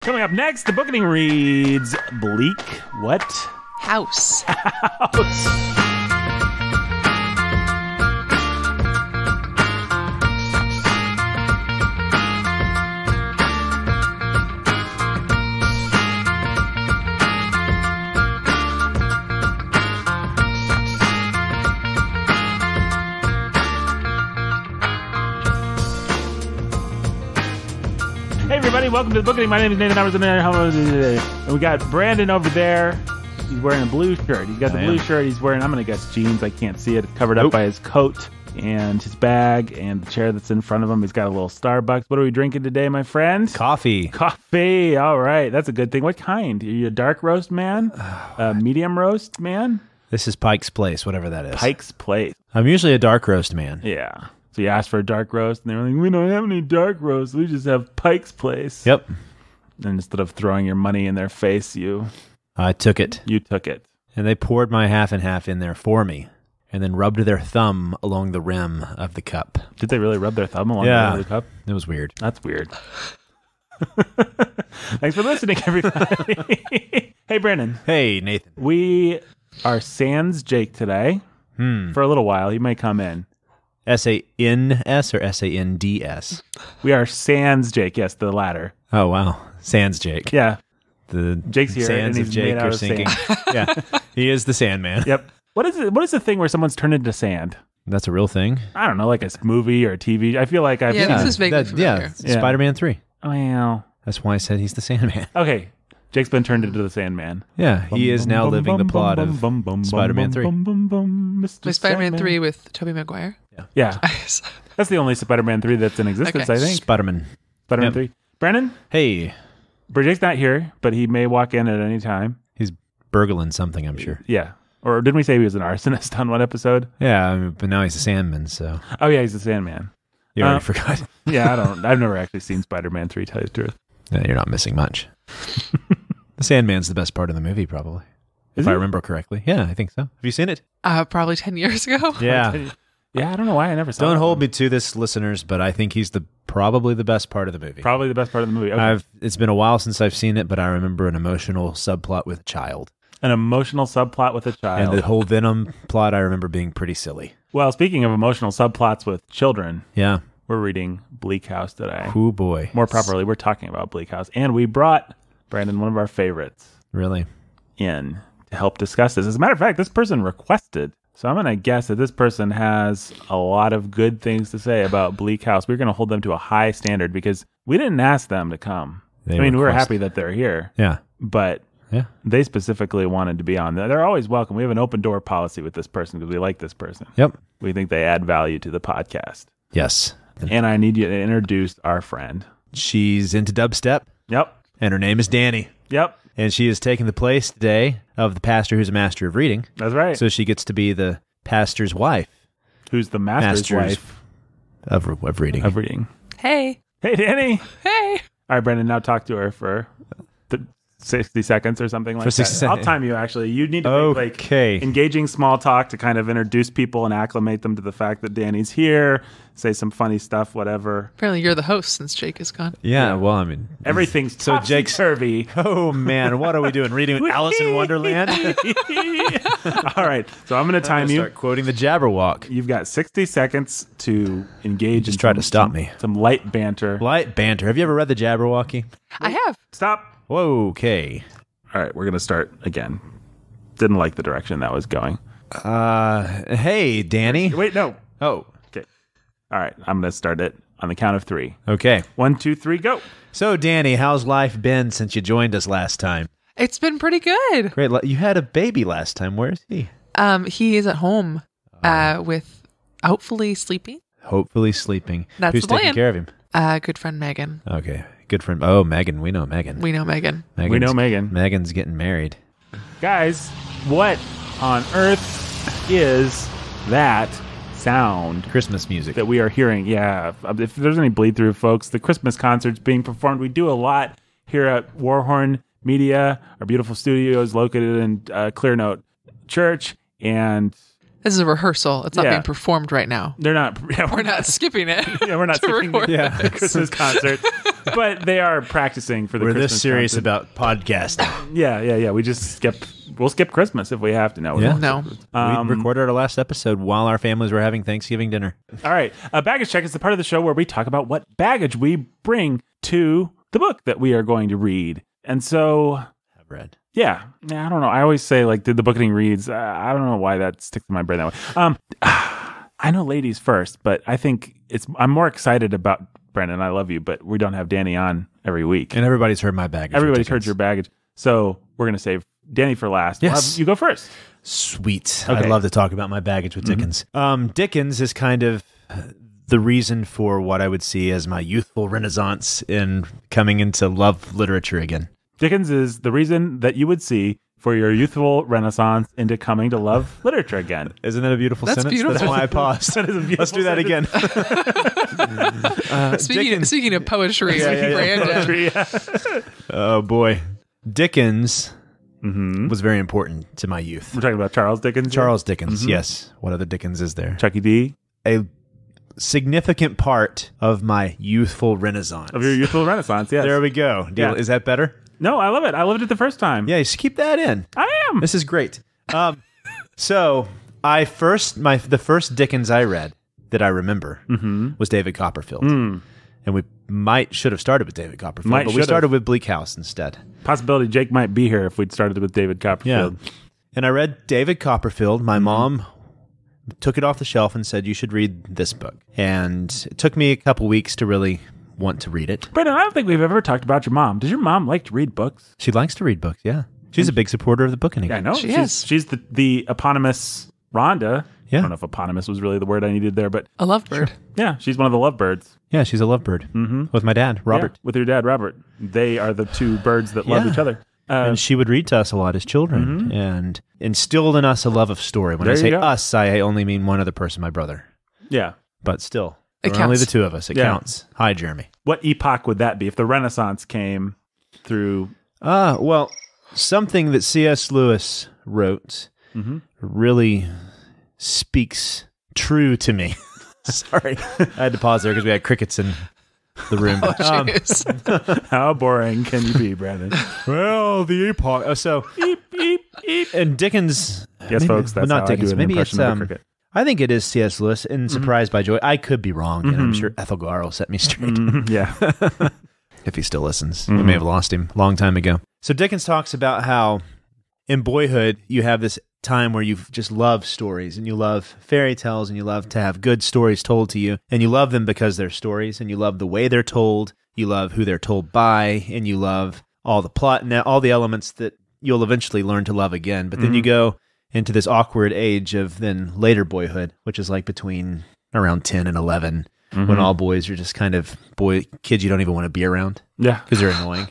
Coming up next, the Bookening reads Bleak what? House. Hey everybody, welcome to the Bookening. My name is Nathan. And we got Brandon over there. He's wearing a blue shirt. He's got the blue shirt. He's wearing, I'm going to guess, jeans. I can't see it. It's covered up by his coat and his bag and the chair that's in front of him. He's got a little Starbucks. What are we drinking today, my friend? Coffee. All right. That's a good thing. What kind? Are you a dark roast man? A medium roast man? This is Pike's Place, whatever that is. Pike's Place. I'm usually a dark roast man. Yeah. So you asked for a dark roast, and they were like, we don't have any dark roast. We just have Pike's Place. Yep. And instead of throwing your money in their face, I took it. You took it. And they poured my half and half in there for me, and then rubbed their thumb along the rim of the cup. Did they really rub their thumb along the rim of the cup? It was weird. That's weird. Thanks for listening, everybody. Hey, Brandon. Hey, Nathan. We are sans Jake today for a little while. He may come in. S-A-N-S or S-A-N-D-S? We are sans Jake. Yes, the latter. Oh, wow. Sans Jake. Yeah. The Jake's here, sands and of he's Jake made out are of sinking. sand. Yeah. He is the Sandman. Yep. What is the thing where someone's turned into sand? That's a real thing? I don't know, like a movie or a TV. I feel like I've Yeah, this is vaguely familiar. Yeah, Spider-Man 3. Well, That's why I said he's the Sandman. okay. Jake's been turned into the Sandman. Yeah, he is now living the plot of Spider-Man 3. Was Spider-Man 3 with Tobey Maguire? Yeah. That's the only Spider-Man 3 that's in existence, Okay. I think. Spider-Man. Spider-Man 3. Brandon? Hey, Jake's not here, but he may walk in at any time. he's burgling something, I'm sure. Yeah. Or didn't we say he was an arsonist on one episode? Yeah, but now he's a Sandman, so Oh, yeah, he's the Sandman. you already forgot. Yeah, I've never actually seen Spider-Man 3, tell you the truth. Yeah, you're not missing much. The Sandman's the best part of the movie, probably. If I remember correctly. Yeah, I think so. Have you seen it? Probably 10 years ago. Yeah. Yeah, I don't know why I never saw it. Don't hold me to this, listeners, but I think he's probably the best part of the movie. Probably the best part of the movie. Okay. It's been a while since I've seen it, but I remember an emotional subplot with a child. An emotional subplot with a child. And the whole Venom plot I remember being pretty silly. Well, speaking of emotional subplots with children, Yeah. we're reading Bleak House today. Oh, boy. More properly, we're talking about Bleak House. And we brought, Brandon, one of our favorites Really? in to help discuss this. As a matter of fact, this person requested. So I'm going to guess that this person has a lot of good things to say about Bleak House. We're going to hold them to a high standard because we didn't ask them to come. We're happy that they're here. Yeah. But Yeah. they specifically wanted to be on. They're always welcome. We have an open door policy with this person because we like this person. Yep. We think they add value to the podcast. Yes. And I need you to introduce our friend. She's into dubstep, Yep. and her name is Dani. Yep. And she is taking the place today of the pastor who's a master of reading. That's right. So she gets to be the pastor's wife. Who's the master's wife of reading. of reading. Hey. Hey, Dani. Hey. All right, Brandon, now talk to her for 60 seconds or something like For 60 that. seconds. I'll time you, actually. You need to make Okay. engaging small talk to kind of introduce people and acclimate them to the fact that Dani's here, say some funny stuff, whatever. Apparently you're the host since Jake is gone. Yeah, well, I mean, Everything's So Jake's- topsy-turvy. oh man, what are we doing? Reading Alice in Wonderland? All right, so I'm going to time you. Start quoting the Jabberwock. You've got 60 seconds to engage Just in try to stop me. Some light banter. Light banter. Have you ever read the Jabberwocky? I have. Stop. Whoa, okay. All right, we're going to start again. Didn't like the direction that was going. Hey, Dani. Wait, no. Oh, Okay. All right, I'm going to start it on the count of 3. okay. 1, 2, 3, go. So, Dani, how's life been since you joined us last time? It's been pretty good. Great. You had a baby last time. Where is he? He is at home with hopefully sleeping. Hopefully sleeping. That's Who's the taking plan. care of him? Good friend Megan. Okay. Good friend. Oh, Megan. We know Megan. We know Megan. We know Megan. Megan's getting married. Guys, what on earth is that sound Christmas music. that we are hearing? Yeah, if there's any bleed through, folks, the Christmas concerts being performed. We do a lot here at Warhorn Media, our beautiful studio is located in Clearnote Church, and This is a rehearsal. It's not Yeah. being performed right now. they're not. Yeah, We're not skipping it. Yeah, we're not to skipping record the Yeah. this. Christmas concert. but they are practicing for the We're Christmas this serious content. about podcasting. Yeah. We'll skip Christmas if we have to. No, we won't. No. We recorded our last episode while our families were having Thanksgiving dinner. All right. Baggage check is the part of the show where we talk about what baggage we bring to the book that we are going to read. And so, I've read. Yeah, I don't know. I always say, like, did the Bookening reads? I don't know why that sticks in my brain that way. I know ladies first, but I think I'm more excited about Brandon. I love you, but we don't have Dani on every week. And everybody's heard my baggage. Everybody's heard your baggage. So we're going to save Dani for last. Yes. You go first. Sweet. Okay. I'd love to talk about my baggage with Dickens. Dickens is kind of the reason for what I would see as my youthful renaissance in coming into love literature again. Dickens is the reason that you would see for your youthful renaissance into coming to love literature again. Isn't that a beautiful That's sentence? beautiful. That's why I paused. That is a beautiful Let's do that again. Speaking of poetry, Brandon. Oh, boy. Dickens was very important to my youth. We're talking about Charles Dickens. Charles Dickens, yes. What other Dickens is there? Chucky D. A significant part of my youthful renaissance. Of your youthful renaissance, yes. There we go. Yeah. Is that better? No, I love it. I loved it the first time. Yeah, just keep that in. I am. This is great. So the first Dickens I read that I remember was David Copperfield. And we should have started with David Copperfield, but we started with Bleak House instead. Possibility Jake might be here if we'd started with David Copperfield. Yeah. And I read David Copperfield. My mom took it off the shelf and said, you should read this book. And it took me a couple weeks to really want to read it. Brandon, I don't think we've ever talked about your mom. Does your mom like to read books? She likes to read books, yeah. She's a big supporter of the Bookening. Yeah, I know. She is. She's the eponymous Rhonda. Yeah. I don't know if eponymous was really the word I needed there, but A lovebird. yeah, she's one of the lovebirds. Yeah, she's a lovebird. With my dad, Robert. Yeah, with your dad, Robert. They are the two birds that love Yeah. each other. And she would read to us a lot as children and instilled in us a love of story. When I There say you go. us, I only mean one other person, my brother. Yeah. But still, It there are only counts. the two of us. It Yeah. counts. Hi, Jeremy. What epoch would that be if the Renaissance came through? Well, something that C.S. Lewis wrote really speaks true to me. Sorry. I had to pause there because we had crickets in the room. Jeez. How boring can you be, Brandon? Well, the epoch. So, Eep, eep, eep. and Dickens. Yes, folks, that's not how Dickens. I do an Maybe impression it's of a cricket. I think it is C.S. Lewis in Surprised by Joy. I could be wrong, and I'm sure Ethelgar will set me straight. Yeah. If he still listens. We may have lost him a long time ago. So Dickens talks about how in boyhood you have this time where you just love stories and you love fairy tales and you love to have good stories told to you and you love them because they're stories and you love the way they're told, you love who they're told by, and you love all the plot and all the elements that you'll eventually learn to love again. But then you go into this awkward age of then later boyhood, which is like between around 10 and 11, when all boys are just kind of kids you don't even want to be around Yeah. because they're annoying.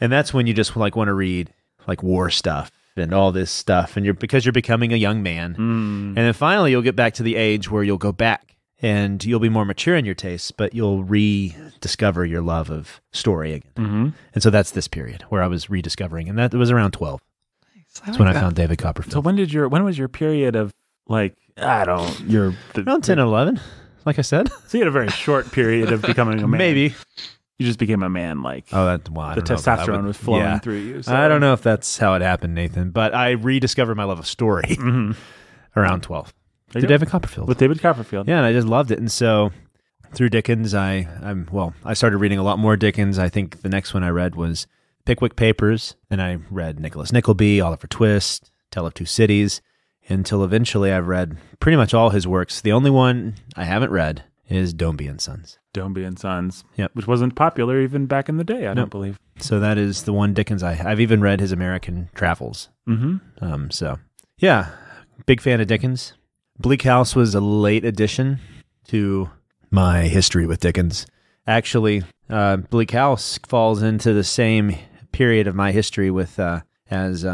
And that's when you just like want to read like war stuff and all this stuff, and because you're becoming a young man. And then finally you'll get back to the age where you'll go back and you'll be more mature in your tastes, but you'll rediscover your love of story again. And so that's this period where I was rediscovering, and that was around 12. That's when I found David Copperfield. So when was your period of like, around 10 and 11, like I said. So you had a very short period of becoming a man. Maybe. You just became a man, like Oh, I the don't know. testosterone was flowing through you. So. I don't know if that's how it happened, Nathan, but I rediscovered my love of story around 12. There To you go. David Copperfield. With David Copperfield. Yeah, and I just loved it. And so through Dickens, I started reading a lot more Dickens. I think the next one I read was Pickwick Papers, and I read Nicholas Nickleby, Oliver Twist, Tale of Two Cities, until eventually I've read pretty much all his works. The only one I haven't read is Dombey and Sons. Dombey and Sons. Yep. Which wasn't popular even back in the day, I don't believe. So that is the one Dickens I've even read his American Travels. So yeah, big fan of Dickens. Bleak House was a late addition to my history with Dickens. Actually, Bleak House falls into the same period of my history with as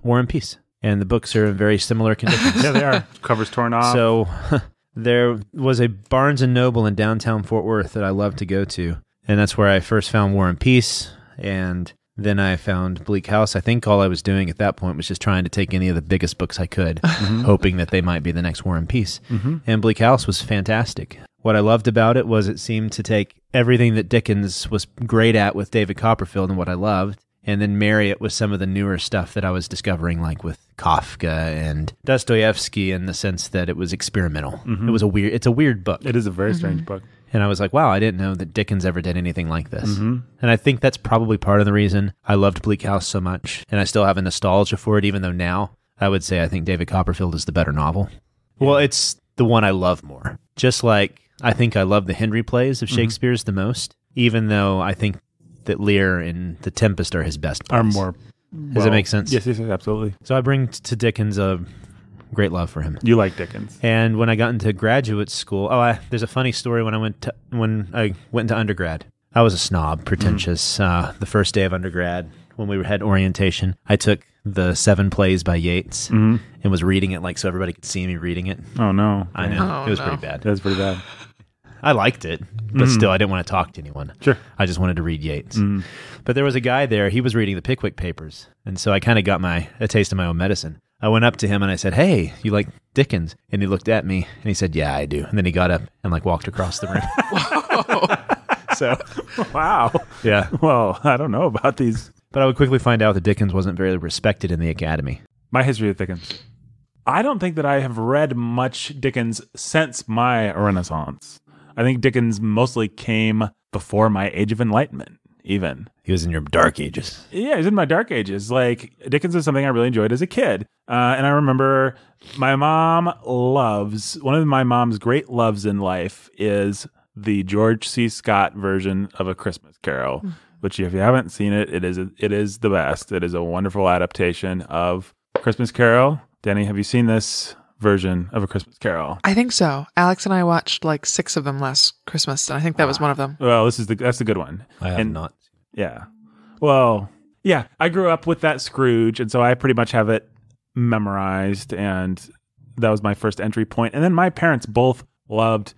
War and Peace, and the books are in very similar conditions. Yeah, they are. Covers torn off. So there was a Barnes & Noble in downtown Fort Worth that I loved to go to, and that's where I first found War and Peace, and then I found Bleak House. I think all I was doing at that point was just trying to take any of the biggest books I could, hoping that they might be the next War and Peace. And Bleak House was fantastic. What I loved about it was it seemed to take everything that Dickens was great at with David Copperfield and what I loved, and then marry it with some of the newer stuff that I was discovering, like with Kafka and Dostoevsky, in the sense that it was experimental. Mm-hmm. It's a weird book. It is a very strange book. And I was like, wow, I didn't know that Dickens ever did anything like this. Mm-hmm. And I think that's probably part of the reason I loved Bleak House so much. And I still have a nostalgia for it, even though now I would say I think David Copperfield is the better novel. Yeah. Well, it's the one I love more. Just like I think I love the Henry plays of Shakespeare's the most, even though I think that Lear and The Tempest are his best plays. Are more... Does that make sense? Yes, absolutely. So I bring to Dickens a great love for him. You like Dickens. And when I got into graduate school, there's a funny story when I went into undergrad. I was a snob, pretentious. The first day of undergrad, when we had orientation, I took the 7 plays by Yeats and was reading it so everybody could see me reading it. Oh, no. I know. It was pretty bad. That was pretty bad. I liked it, but still, I didn't want to talk to anyone. Sure. I just wanted to read Yeats. But there was a guy there, he was reading the Pickwick Papers, and so I kind of got a taste of my own medicine. I went up to him and I said, "Hey, you like Dickens?" And he looked at me and he said, "Yeah, I do." And then he got up and walked across the room. So, wow. Yeah. Well, I don't know about these. But I would quickly find out that Dickens wasn't very respected in the academy. My history of Dickens. I don't think that I have read much Dickens since my Renaissance. I think Dickens mostly came before my Age of Enlightenment, even. He was in your dark ages. Yeah, he was in my dark ages. Dickens is something I really enjoyed as a kid. And I remember one of my mom's great loves in life is the George C. Scott version of A Christmas Carol, which if you haven't seen it, it is the best. It is a wonderful adaptation of Christmas Carol. Dani, have you seen this version of A Christmas Carol? I think so. Alex and I watched 6 of them last Christmas, and I think that was one of them. Well, that's the good one. I have not. Yeah. Well, yeah, I grew up with that Scrooge, and so I pretty much have it memorized, and that was my first entry point. And then my parents both loved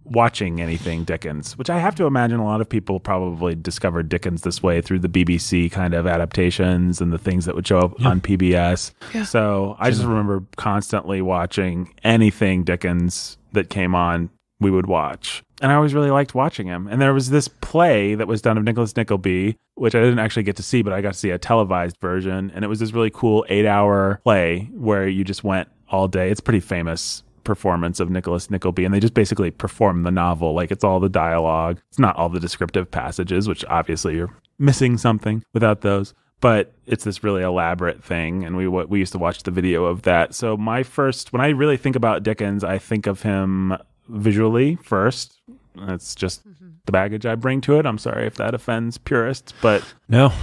watching anything Dickens, which I have to imagine a lot of people probably discovered Dickens this way through the BBC kind of adaptations and the things that would show up on PBS. Yeah. So I just remember constantly watching anything Dickens that came on, we would watch. And I always really liked watching him. And there was this play that was done of Nicholas Nickleby, which I didn't actually get to see, but I got to see a televised version. And it was this really cool 8-hour play where you just went all day. It's pretty famous performance of Nicholas Nickleby, and they just basically perform the novel. It's all the dialogue. It's not all the descriptive passages, which obviously you're missing something without those. But it's this really elaborate thing, and we used to watch the video of that. So when I really think about Dickens, I think of him visually first. That's just the baggage I bring to it. I'm sorry if that offends purists, but... No.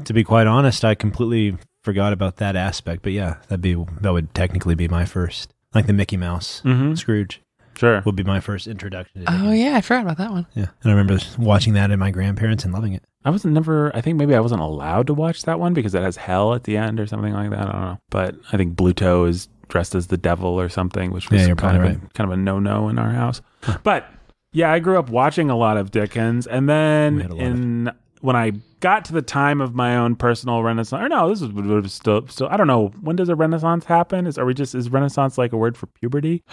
To be quite honest, I completely forgot about that aspect. But yeah, that would technically be my first. Like the Mickey Mouse, Scrooge. Sure. Would be my first introduction to Dickens. Oh, yeah, I forgot about that one. Yeah. And I remember watching that in my grandparents and loving it. I think maybe I wasn't allowed to watch that one because it has hell at the end or something like that. I don't know. But I think Bluto is dressed as the devil or something, which was kind of a no-no in our house. But yeah, I grew up watching a lot of Dickens. And then when I got to the time of my own personal Renaissance, or no, this was still, I don't know, when does a Renaissance happen? Is Renaissance like a word for puberty?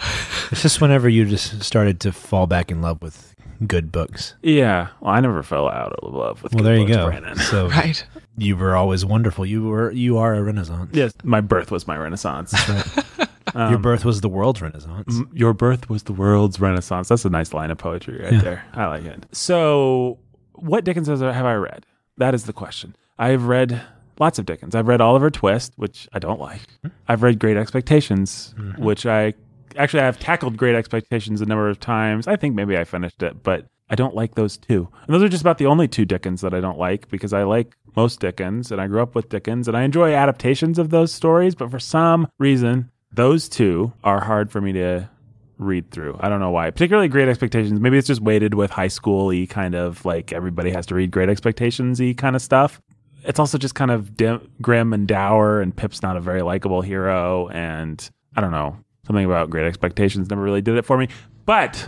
It's just whenever you just started to fall back in love with good books. Yeah. Well, I never fell out of love with good books. Well, there you go. Brandon. So right. You were always wonderful. You are a Renaissance. Yes. My birth was my Renaissance. That's right. Your birth was the world's Renaissance. Your birth was the world's Renaissance. That's a nice line of poetry right there. I like it. So what Dickens have I read? That is the question. I've read lots of Dickens. I've read Oliver Twist, which I don't like. I've read Great Expectations, which I've tackled Great Expectations a number of times. I think maybe I finished it, but I don't like those two. And those are just about the only two Dickens that I don't like, because I like most Dickens, and I grew up with Dickens, and I enjoy adaptations of those stories, but for some reason, those two are hard for me to read through. I don't know why. Particularly Great Expectations. Maybe it's just weighted with high school-y kind of everybody has to read Great Expectations-y kind of stuff. It's also just kind of grim and dour, and Pip's not a very likable hero, and I don't know. Something about Great Expectations never really did it for me. But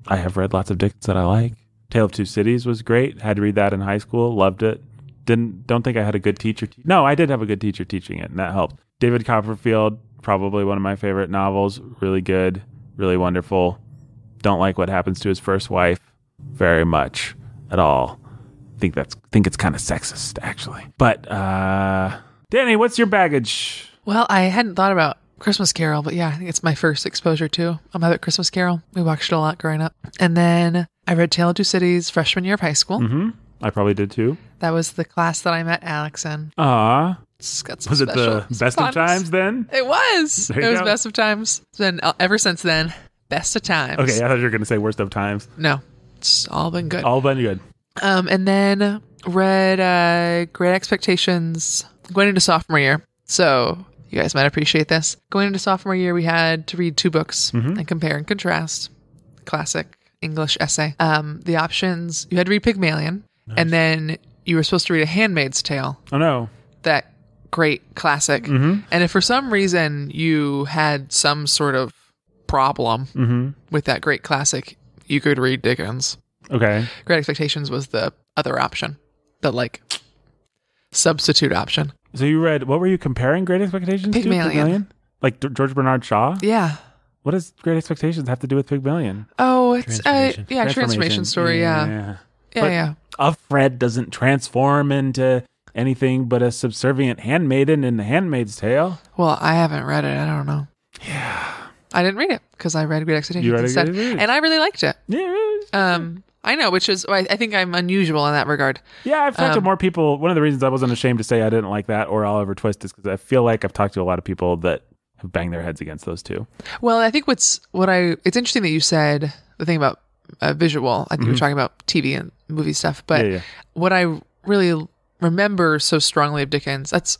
I have read lots of Dickens that I like. Tale of Two Cities was great. Had to read that in high school. Loved it. Don't think I had a good teacher. No, I did have a good teacher teaching it, and that helped. David Copperfield, probably one of my favorite novels. Really good. Really wonderful. don't like what happens to his first wife very much at all. Think it's kind of sexist, actually. But Dani, what's your baggage? Well, I hadn't thought about Christmas Carol, but yeah, I think it's my first exposure to A Muppet Christmas Carol. We watched it a lot growing up. And then I read Tale of Two Cities freshman year of high school. Mm-hmm. I probably did too. That was the class that I met Alex in. Was it the best of times then? It was. It was best of times. Then ever since then, best of times. Okay, I thought you were going to say worst of times. No, it's all been good. All been good. And then read Great Expectations going into sophomore year. So you guys might appreciate this. Going into sophomore year, we had to read 2 books and compare and contrast. Classic English essay. The options, you had to read Pygmalion, and then you were supposed to read A Handmaid's Tale. Oh, no. That great classic. And if for some reason you had some sort of problem with that great classic, you could read Dickens. Okay. Great Expectations was the other option, the substitute option. So you read, what were you comparing Great Expectations to? Pygmalion? Like George Bernard Shaw? Yeah. What does Great Expectations have to do with Pygmalion? Oh, it's transformation story. Yeah. A Fred doesn't transform into anything but a subservient handmaiden in The Handmaid's Tale. Well, I haven't read it. I don't know. Yeah. I didn't read it because I read Great Expectations You read instead. it? And I really liked it. Yeah. I know, which is, I think I'm unusual in that regard. Yeah, I've talked to more people. One of the reasons I wasn't ashamed to say I didn't like that or Oliver Twist is because I feel like I've talked to a lot of people that have banged their heads against those two. Well, I think it's interesting that you said the thing about visual. I think we're talking about TV and movie stuff, but what I really remember so strongly of Dickens, that's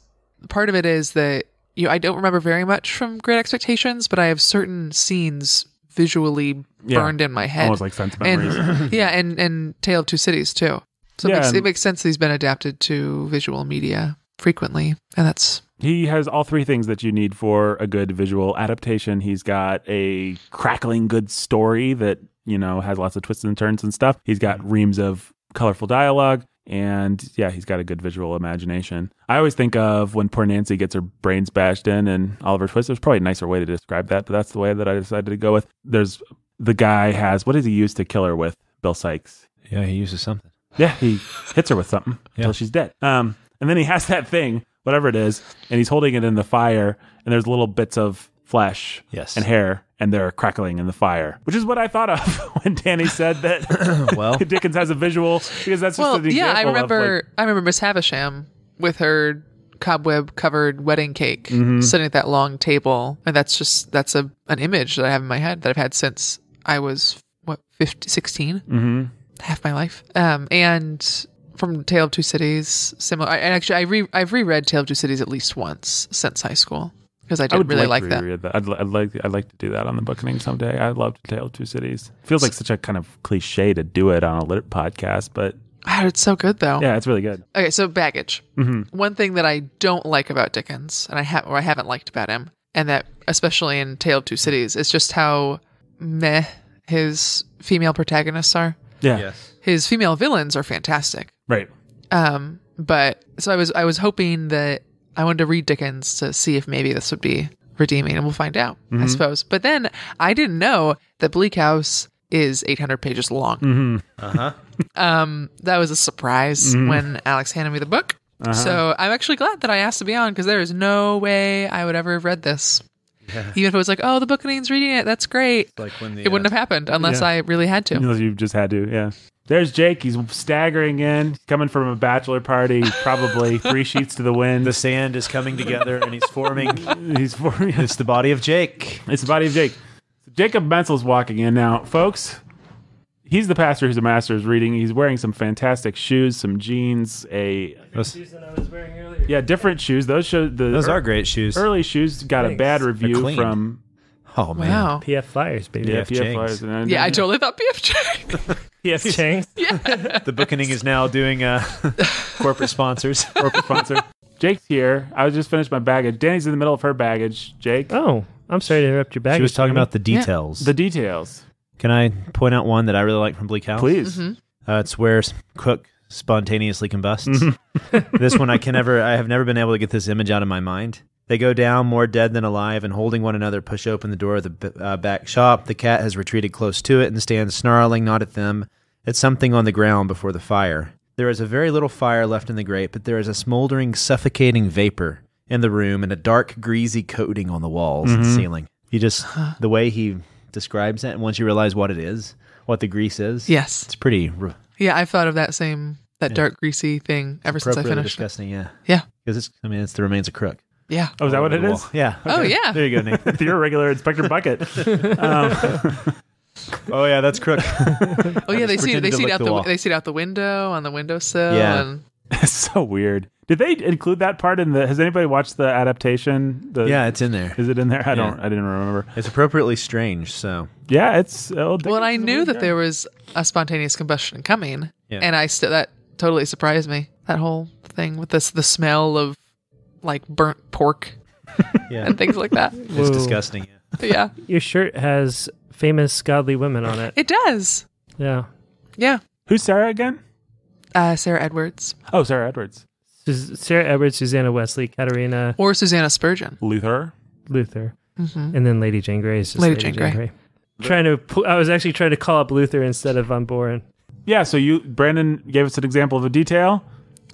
part of it is that I don't remember very much from Great Expectations, but I have certain scenes visually burned in my head. Almost like sense memories. And Tale of Two Cities too. So it makes sense that he's been adapted to visual media frequently, and he has all 3 things that you need for a good visual adaptation. He's got a crackling good story that, has lots of twists and turns and stuff. He's got reams of colorful dialogue, and he's got a good visual imagination. I always think of when poor Nancy gets her brains bashed in and Oliver Twist. There's probably a nicer way to describe that, but that's the way that I decided to go with. There's the guy what does he use to kill her with? Bill Sykes. Yeah, he uses something. Yeah, he hits her with something until she's dead. And then he has that thing, whatever it is, and he's holding it in the fire, and there's little bits of flesh and hair, and they're crackling in the fire, which is what I thought of when Dani said that Dickens has a visual, because that's just an example. I remember Miss Havisham with her cobweb-covered wedding cake sitting at that long table, and that's an image that I have in my head that I've had since I was 16, half my life. And from Tale of Two Cities, similar. I've reread Tale of Two Cities at least once since high school because I did really like that. I'd like to do that on the Bookening someday. I loved Tale of Two Cities. Feels like such a kind of cliche to do it on a lit podcast, but it's so good though. Yeah, it's really good. Okay, so baggage. One thing that I don't like about Dickens, and I haven't liked about him, and that especially in Tale of Two Cities, is just how meh his female protagonists are. Yeah. Yes. His female villains are fantastic. Right. But so I was hoping that I wanted to read Dickens to see if maybe this would be redeeming, and we'll find out, I suppose. But then I didn't know that Bleak House is 800 pages long. That was a surprise when Alex handed me the book. So I'm actually glad that I asked to be on, because there is no way I would ever have read this. Yeah. Even if it was like, oh, the Bookening's reading it, that's great. Like when it wouldn't have happened unless I really had to. Unless you just had to, yeah. There's Jake. He's staggering in. He's coming from a bachelor party, probably 3 sheets to the wind. The sand is coming together and he's forming. It's the body of Jake. It's the body of Jake. So Jacob Mensel's walking in now. Folks, he's the pastor who's a master is reading. He's wearing some fantastic shoes, some jeans, shoes that I was wearing earlier. Yeah, different shoes. Those are great shoes. Early shoes got a bad review from. Oh man, wow. PF Flyers, baby. Yeah, PF Flyers. I totally thought PF PF Chang's. Yeah. The Bookening is now doing corporate sponsors. Corporate sponsor. Jake's here. I just finished my baggage. Dani's in the middle of her baggage. Jake. Oh, I'm sorry to interrupt your baggage. She was talking about the details. The details. Can I point out one that I really like from Bleak House? Please. It's where cook spontaneously combusts. This one I have never been able to get this image out of my mind. They go down more dead than alive and holding one another push open the door of the back shop. The cat has retreated close to it and stands snarling, not at them, at something on the ground before the fire. There is a very little fire left in the grate, but there is a smoldering, suffocating vapor in the room and a dark, greasy coating on the walls and ceiling. The way he describes it, and once you realize what it is, what the grease is, Yes. it's pretty... Yeah, I've thought of that dark, greasy thing ever since I finished. Disgusting, yeah. Yeah. Because it's the remains of Crook. Yeah. Oh, is that what it is? Yeah. Oh, yeah. There you go, Nathan. You're a regular Inspector Bucket. Oh yeah, that's Crook. Oh yeah, they see pretended to lick out the wall. they see it out the window on the windowsill. Yeah. And It's so weird. Did they include that part in the? Has anybody watched the adaptation? Yeah, it's in there. Is it in there? I Yeah. didn't remember. It's appropriately strange. So Yeah, it's. well, I knew that there was a spontaneous combustion coming, Yeah. and that totally surprised me. That whole thing with the smell of like burnt pork yeah, and things like that. it's Whoa. disgusting. Yeah, Your shirt has famous godly women on it. it does. Yeah. Yeah, Who's Sarah again? Sarah Edwards Oh, Sarah Edwards. Sarah Edwards, Susanna Wesley, Katerina or Susanna Spurgeon. Luther. Luther, Mm-hmm. and then Lady Jane Grey is just Lady Jane Grey. I was actually trying to call up Luther instead of Von Boren. Yeah. So Brandon gave us an example of a detail.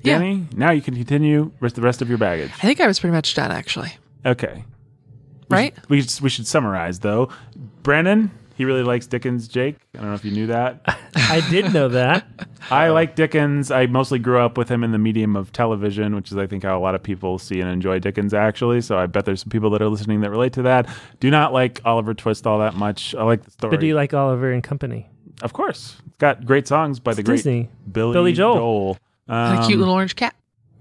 Yeah. Danny, now you can continue with the rest of your baggage. I think I was pretty much done actually. Okay. Right? We should summarize though. Brandon, he really likes Dickens. Jake, I don't know if you knew that. I did know that. I like Dickens. I mostly grew up with him in the medium of television, which is, I think, how a lot of people see and enjoy Dickens, actually. So I bet there's some people that are listening that relate to that. Do not like Oliver Twist all that much. I like the story. But do you like Oliver and Company? Of course. It's got great songs by the great Disney. Billy Joel. And a cute little orange cat.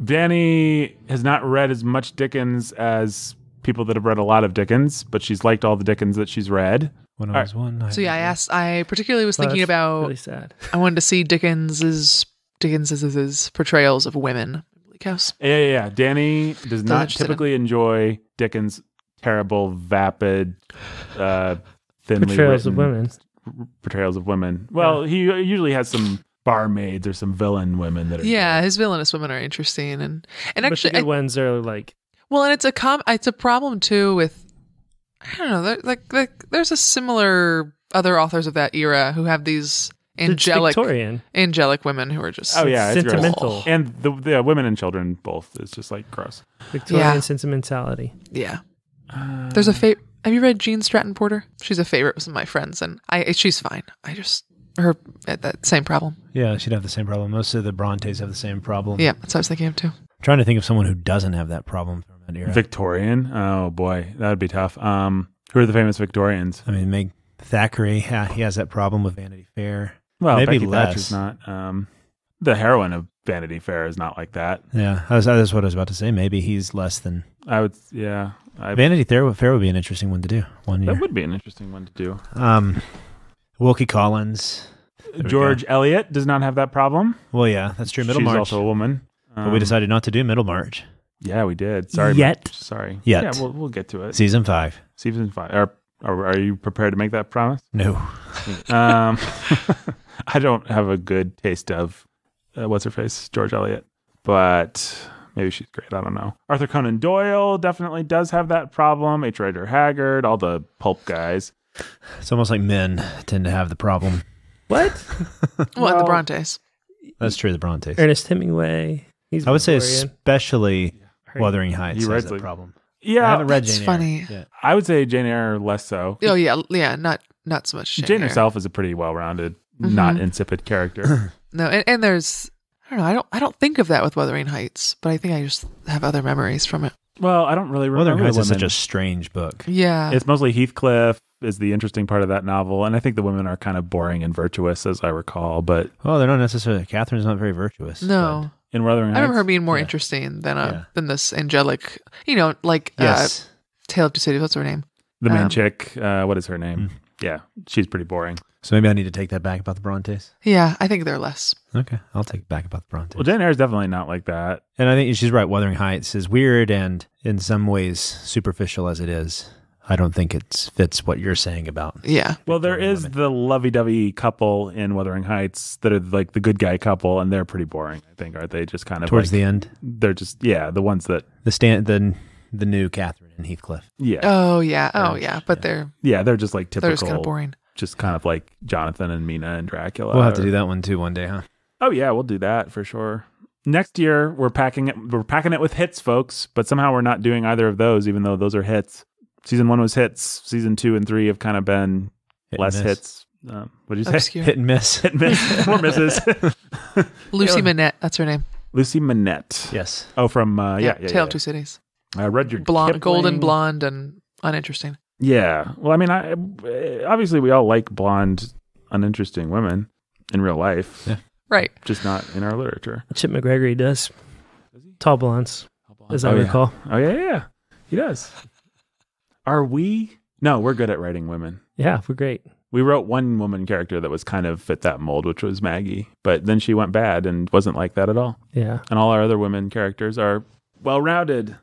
Danny has not read as much Dickens as people that have read a lot of Dickens, but she's liked all the Dickens that she's read. When I was one, So yeah, I particularly was thinking That's about. really sad. I wanted to see Dickens's portrayals of women in Bleak House. Yeah. Danny does not interested in. typically enjoy Dickens' terrible, vapid, thinly Portrayals written of women. portrayals of women. Well, he usually has some barmaids or some villain women that are Yeah, his villainous women are interesting, and But actually, the good ones are like and it's a problem too with I don't know, there's a similar other authors of that era who have these it's Victorian, angelic women who are just Oh yeah, it's gross. sentimental, And the women and children both. It's just like gross. Victorian Yeah. sentimentality. yeah. There's a Have you read Jean Stratton Porter? She's a favorite with some of my friends, and she's fine. I just her at that same problem. Yeah, she'd have the same problem. Most of the Brontes have the same problem. Yeah, that's what I was thinking of too. I'm trying to think of someone who doesn't have that problem from that era. Victorian. Oh boy, that would be tough. Who are the famous Victorians? I mean, Meg Thackeray, he has that problem with Vanity Fair. Well, maybe Becky less. Thatcher's not. The heroine of Vanity Fair is not like that. Yeah, that's what I was about to say. Maybe he's less than... I would. Yeah. Vanity Fair would be an interesting one to do one year. That would be an interesting one to do. Wilkie Collins. George Eliot does not have that problem. Well, yeah, that's true. She's Middlemarch. also a woman. But we decided not to do Middlemarch. Yeah, we did. Sorry. Yet. Sorry. Yet. Yeah, we'll get to it. Season 5. Season 5. Are you prepared to make that promise? No. I don't have a good taste of what's her face, George Eliot, but maybe she's great. I don't know. Arthur Conan Doyle definitely does have that problem. H. Rider Haggard, all the pulp guys. It's almost like men tend to have the problem. What? Well, and the Brontes. That's true, the Brontes. Ernest Hemingway. He's I would say Victorian. especially Wuthering Heights He has writes that like- problem. I Yeah, haven't read That's Jane funny. Eyre yet. I would say Jane Eyre less so. Oh yeah, not so much. Jane Eyre. herself is a pretty well-rounded, Mm-hmm. not insipid character. No, and there's I don't know. I don't think of that with Wuthering Heights, but I think I just have other memories from it. Well, I don't really remember Wuthering Heights the is such women. a strange book. Yeah, It's mostly Heathcliff is the interesting part of that novel, and I think the women are kind of boring and virtuous, as I recall. But Well, they're not necessarily... Catherine's not very virtuous. no. in Wuthering Heights, I remember her being more Yeah. interesting than Yeah. than this angelic, like Yes. Tale of Two Cities. What's her name? the main um, chick, what is her name? Yeah, she's pretty boring. So maybe I need to take that back about the Brontes. Yeah, I think they're less. Okay, I'll take it back about the Brontes. Well, Jane Eyre is definitely not like that. And I think she's right. Wuthering Heights is weird and in some ways superficial as it is. I don't think it fits what you're saying about. Yeah, Well, there Victorian is women. the lovey-dovey couple in Wuthering Heights that are like the good guy couple, and they're pretty boring, I think, aren't they? Just kind of Towards like, the end, they're just, the ones that, the the new Catherine and Heathcliff. Yeah. Oh yeah. But they're just like typical. they're just kind of boring. Just kind of like Jonathan and Mina and Dracula. We'll have to do that one too one day, huh? Oh yeah, we'll do that for sure. Next year we're packing it with hits, folks. But somehow we're not doing either of those, even though those are hits. Season 1 was hits. Season 2 and 3 have kind of been less hits. What did you say? Obscure. Hit and miss. Hit and miss. More misses. Lucy Manette, that's her name. Lucy Manette. Yes. Oh, from Tale of Two Cities. I read your Blonde, golden Kipling. blonde, and uninteresting. Yeah. Well, I mean, obviously we all like blonde, uninteresting women in real life. Yeah. Right. Just not in our literature. Chip McGregory does. Tall blondes, as I recall. Oh yeah. He does. Are we? No, we're good at writing women. Yeah, we're great. We wrote one woman character that was kind of fit that mold, which was Maggie. But then she went bad and wasn't like that at all. Yeah. And all our other women characters are well-rounded.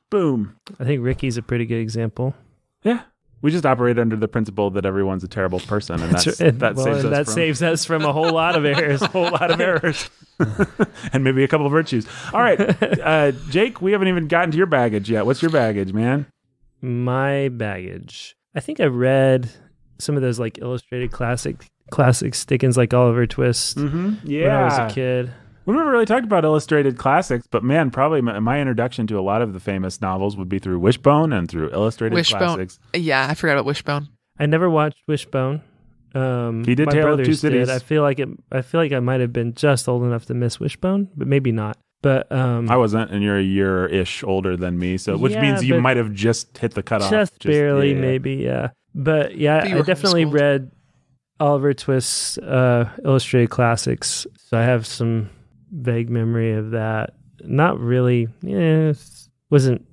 Boom. I think Ricky's a pretty good example. Yeah. We just operate under the principle that everyone's a terrible person, and that saves us from a whole lot of errors. A whole lot of errors. And maybe a couple of virtues. All right. Jake, we haven't even gotten to your baggage yet. What's your baggage, man? My baggage. I think I read some of those like illustrated classics, Dickens, like Oliver Twist. Mm-hmm. Yeah. When I was a kid. We never really talked about illustrated classics, but man, probably my introduction to a lot of the famous novels would be through Wishbone and through illustrated classics. Yeah, I forgot about Wishbone. I never watched Wishbone. He did my Tale of Two brothers Cities. did. I feel like I might have been just old enough to miss Wishbone, but maybe not. But I wasn't, and you're a year-ish older than me, so which means you might have just hit the cutoff. Just barely, maybe, yeah. But yeah, I definitely read Oliver Twist's illustrated classics, so I have some vague memory of that. Not really, wasn't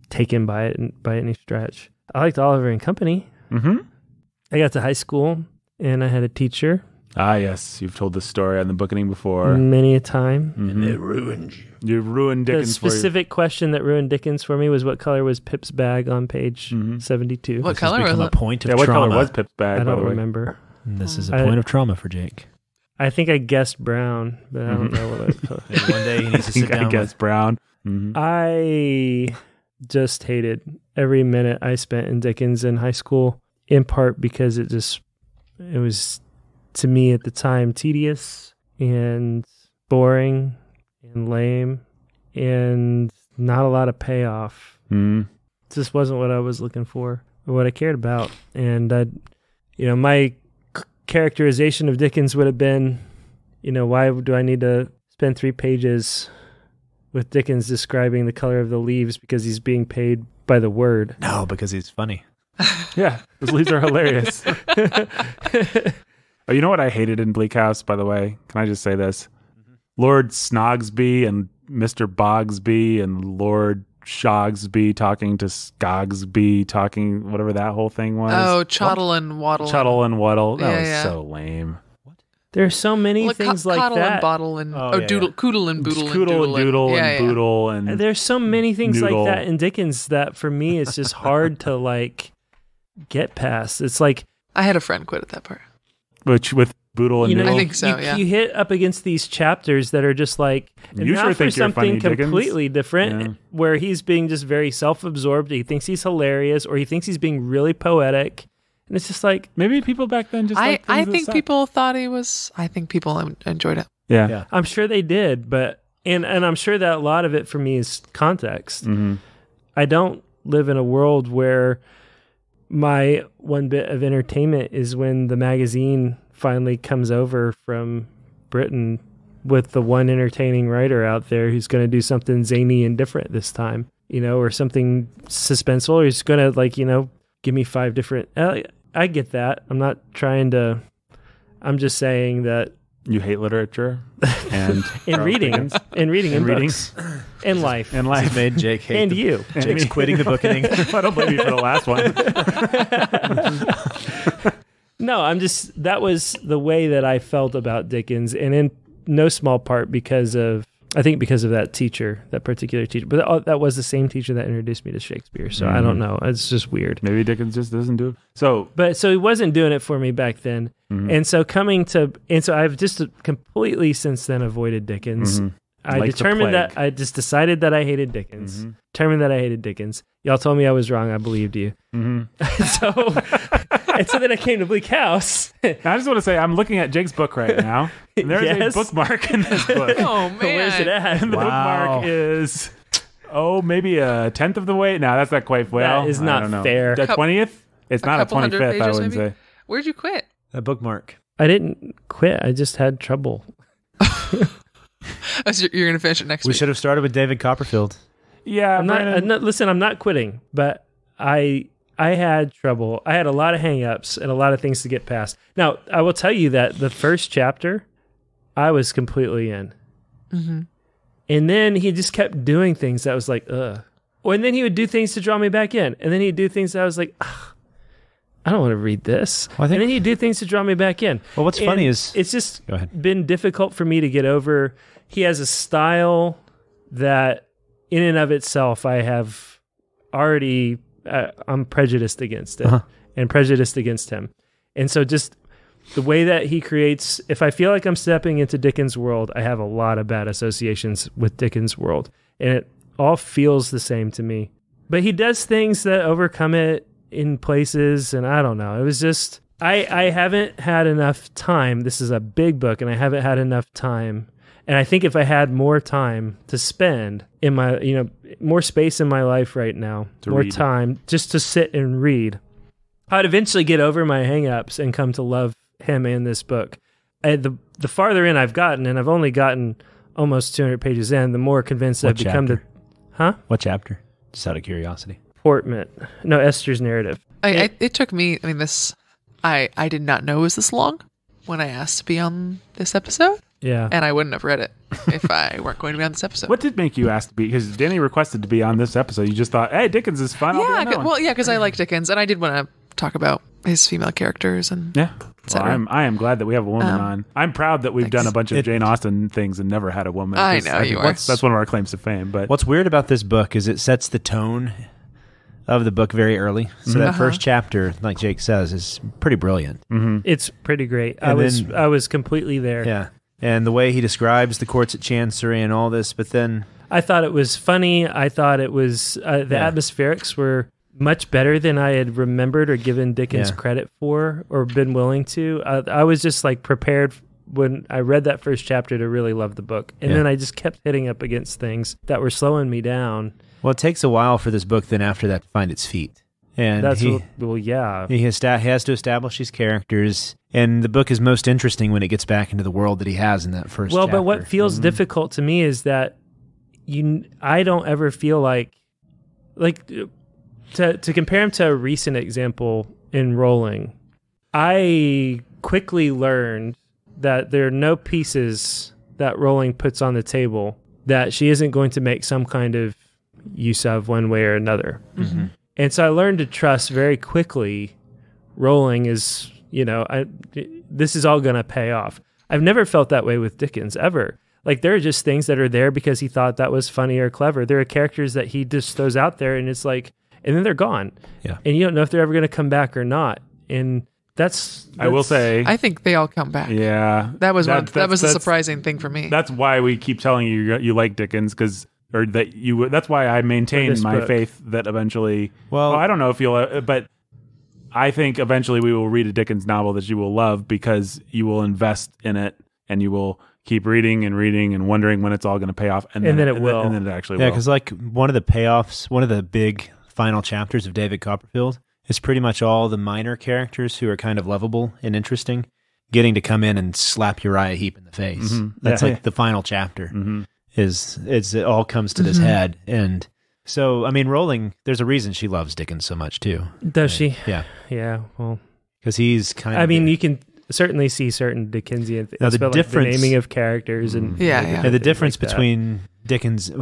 taken by it by any stretch. I liked Oliver and Company. Mm-hmm. I got to high school, and I had a teacher. Ah, yes. You've told this story on the Bookening before. Many a time. Mm-hmm. And it ruined you. You ruined Dickens for you. The specific question that ruined Dickens for me was what color was Pip's bag on page 72? What color was a it? point of what trauma. color was Pip's bag, I by don't the way? remember. And this is a point of trauma for Jake. I think I guessed brown, but I don't know what it was. And one day he needs to sit down. I guess brown. Mm-hmm. I just hated every minute I spent in Dickens in high school, in part because it was, to me at the time, tedious and boring and lame and not a lot of payoff. Mm-hmm. It just wasn't what I was looking for or what I cared about. And my characterization of Dickens would have been, why do I need to spend 3 pages with Dickens describing the color of the leaves because he's being paid by the word? No, because he's funny. Yeah, those leaves are hilarious. Oh, you know what I hated in Bleak House, by the way? Can I just say this? Mm-hmm. Lord Snogsby and Mr. Bogsby and Lord Shogsby talking to Skogsby, talking whatever that whole thing was. Oh, Chottle and Waddle. Chottle and Waddle. That Yeah, was yeah. so lame. There's so many things like Coddle that. and Bottle and Doodle, Coodle and Boodle Coodle and Doodle yeah, and Boodle and There's so many things Noodle. like that in Dickens that for me it's just hard to like get past. It's like, I had a friend quit at that part. which with Boodle and Noodle. I think so, yeah. You hit up against these chapters that are just like, You not sure for think you're funny, something Dickens? completely different, Yeah. where he's being just very self-absorbed. He thinks he's hilarious, or he thinks he's being really poetic, and it's just like, Maybe people back then just liked I things that think sucked. people thought he was. I think people enjoyed it. Yeah. Yeah. I'm sure they did, but and I'm sure that a lot of it for me is context. Mm-hmm. I don't live in a world where my one bit of entertainment is when the magazine finally comes over from Britain with the one entertaining writer out there who's going to do something zany and different this time, or something suspenseful, or he's going to give me 5 different. I get that. I'm not trying to. I'm just saying that You hate literature and in reading, in books, in life, and This life. has made Jake hate and you. Jake's quitting the Bookening. I don't blame you for the last one. No, that was the way that I felt about Dickens, and in no small part because of that teacher, that particular teacher. But that was the same teacher that introduced me to Shakespeare, so I don't know. It's just weird. Maybe Dickens just doesn't do it. So So he wasn't doing it for me back then. Mhm. And so I've just completely since then avoided Dickens. Mhm. I Like the determined plague. that I just decided that I hated Dickens. Mm-hmm. Determined that I hated Dickens. Y'all told me I was wrong. I believed you. Mm-hmm. so then I came to Bleak House. I just want to say I'm looking at Jake's book right now. And there's Yes. a bookmark in this book. Oh man, Where's it at? And the bookmark is maybe a 10th of the way. No, that's not quite well. That is I not don't know. fair. The 20th? It's not a couple hundred 25th, I pages, wouldn't maybe? say. Where'd you quit? A bookmark. I didn't quit. I just had trouble. Oh, so you're gonna finish it next We week. should have started with David Copperfield. Yeah, Listen, I'm not quitting, but I had trouble. I had a lot of hang-ups and a lot of things to get past. Now, I will tell you that the first chapter, I was completely in. Mm-hmm. And then he just kept doing things that was like, ugh. And then he would do things to draw me back in. And then he'd do things that I was like, ugh, I don't want to read this. Well, I think- and then he'd do things to draw me back in. Well, what's funny is... it's just Go ahead. been difficult for me to get over. He has a style that in and of itself I have already I'm prejudiced against it and prejudiced against him. And so just the way that he creates, if I feel like I'm stepping into Dickens' world, I have a lot of bad associations with Dickens' world. And it all feels the same to me. But he does things that overcome it in places, and I don't know. It was just I haven't had enough time. This is a big book, and I haven't had enough time. And I think if I had more time to spend in my, more space in my life right now, more read. time just to sit and read, I'd eventually get over my hangups and come to love him and this book. The farther in I've gotten, and I've only gotten almost 200 pages in, the more convinced I've become chapter? Huh? What chapter? Just out of curiosity. Esther's narrative. It took me. I mean, I did not know it was this long when I asked to be on this episode, Yeah. and I wouldn't have read it if I weren't going to be on this episode. What did make you ask to be? Because Danny requested to be on this episode. You just thought, hey, Dickens is fun. I'll be on that one. because I like Dickens, and I did want to talk about his female characters and Yeah. Well, cetera. I am glad that we have a woman on. I'm proud that we've Thanks. done a bunch of Jane Austen things and never had a woman. I 'cause know think you are. That's one of our claims to fame. But What's weird about this book is it sets the tone of the book very early. So that first chapter, like Jake says, is pretty brilliant. It's pretty great. And I was completely there. Yeah. And the way he describes the courts at Chancery and all this, but then... I thought it was funny. I thought it was the atmospherics were much better than I had remembered or given Dickens credit for or been willing to. I was just like prepared when I read that first chapter to really love the book. And then I just kept hitting up against things that were slowing me down. Well, it takes a while for this book then after that to find its feet. And he has to establish his characters, and the book is most interesting when it gets back into the world that he has in that first chapter. But what feels difficult to me is that I don't ever feel like to compare him to a recent example in Rolling, I quickly learned that there are no pieces that Rolling puts on the table that she isn't going to make some kind of use of one way or another. Mm-hmm. And so I learned to trust very quickly Rolling is, this is all going to pay off. I've never felt that way with Dickens, ever. Like, there are just things that are there because he thought that was funny or clever. There are characters that he just throws out there, and it's like, and then they're gone. Yeah. And you don't know if they're ever going to come back or not. And that's I will say, I think they all come back. yeah, That was a that's- surprising thing for me. That's why we keep telling you like Dickens, that's why I maintain this my book. faith that eventually. Well- I don't know if you'll, but I think eventually we will read a Dickens novel that you will love because you will invest in it and you will keep reading and wondering when it's all going to pay off, and then it will, and then it actually Yeah, will. because like one of the payoffs, one of the big final chapters of David Copperfield is pretty much all the minor characters who are kind of lovable and interesting getting to come in and slap Uriah Heep in the face. Mm-hmm. That's Yeah. like the final chapter. Is it all comes to this head. And so, I mean, Rowling, there's a reason she loves Dickens so much too. Does she? Yeah. Yeah. Well, Because he's kind of... I mean, you can certainly see certain Dickensian things. Now, the about, difference- the naming of characters and Yeah, And the things difference like that. between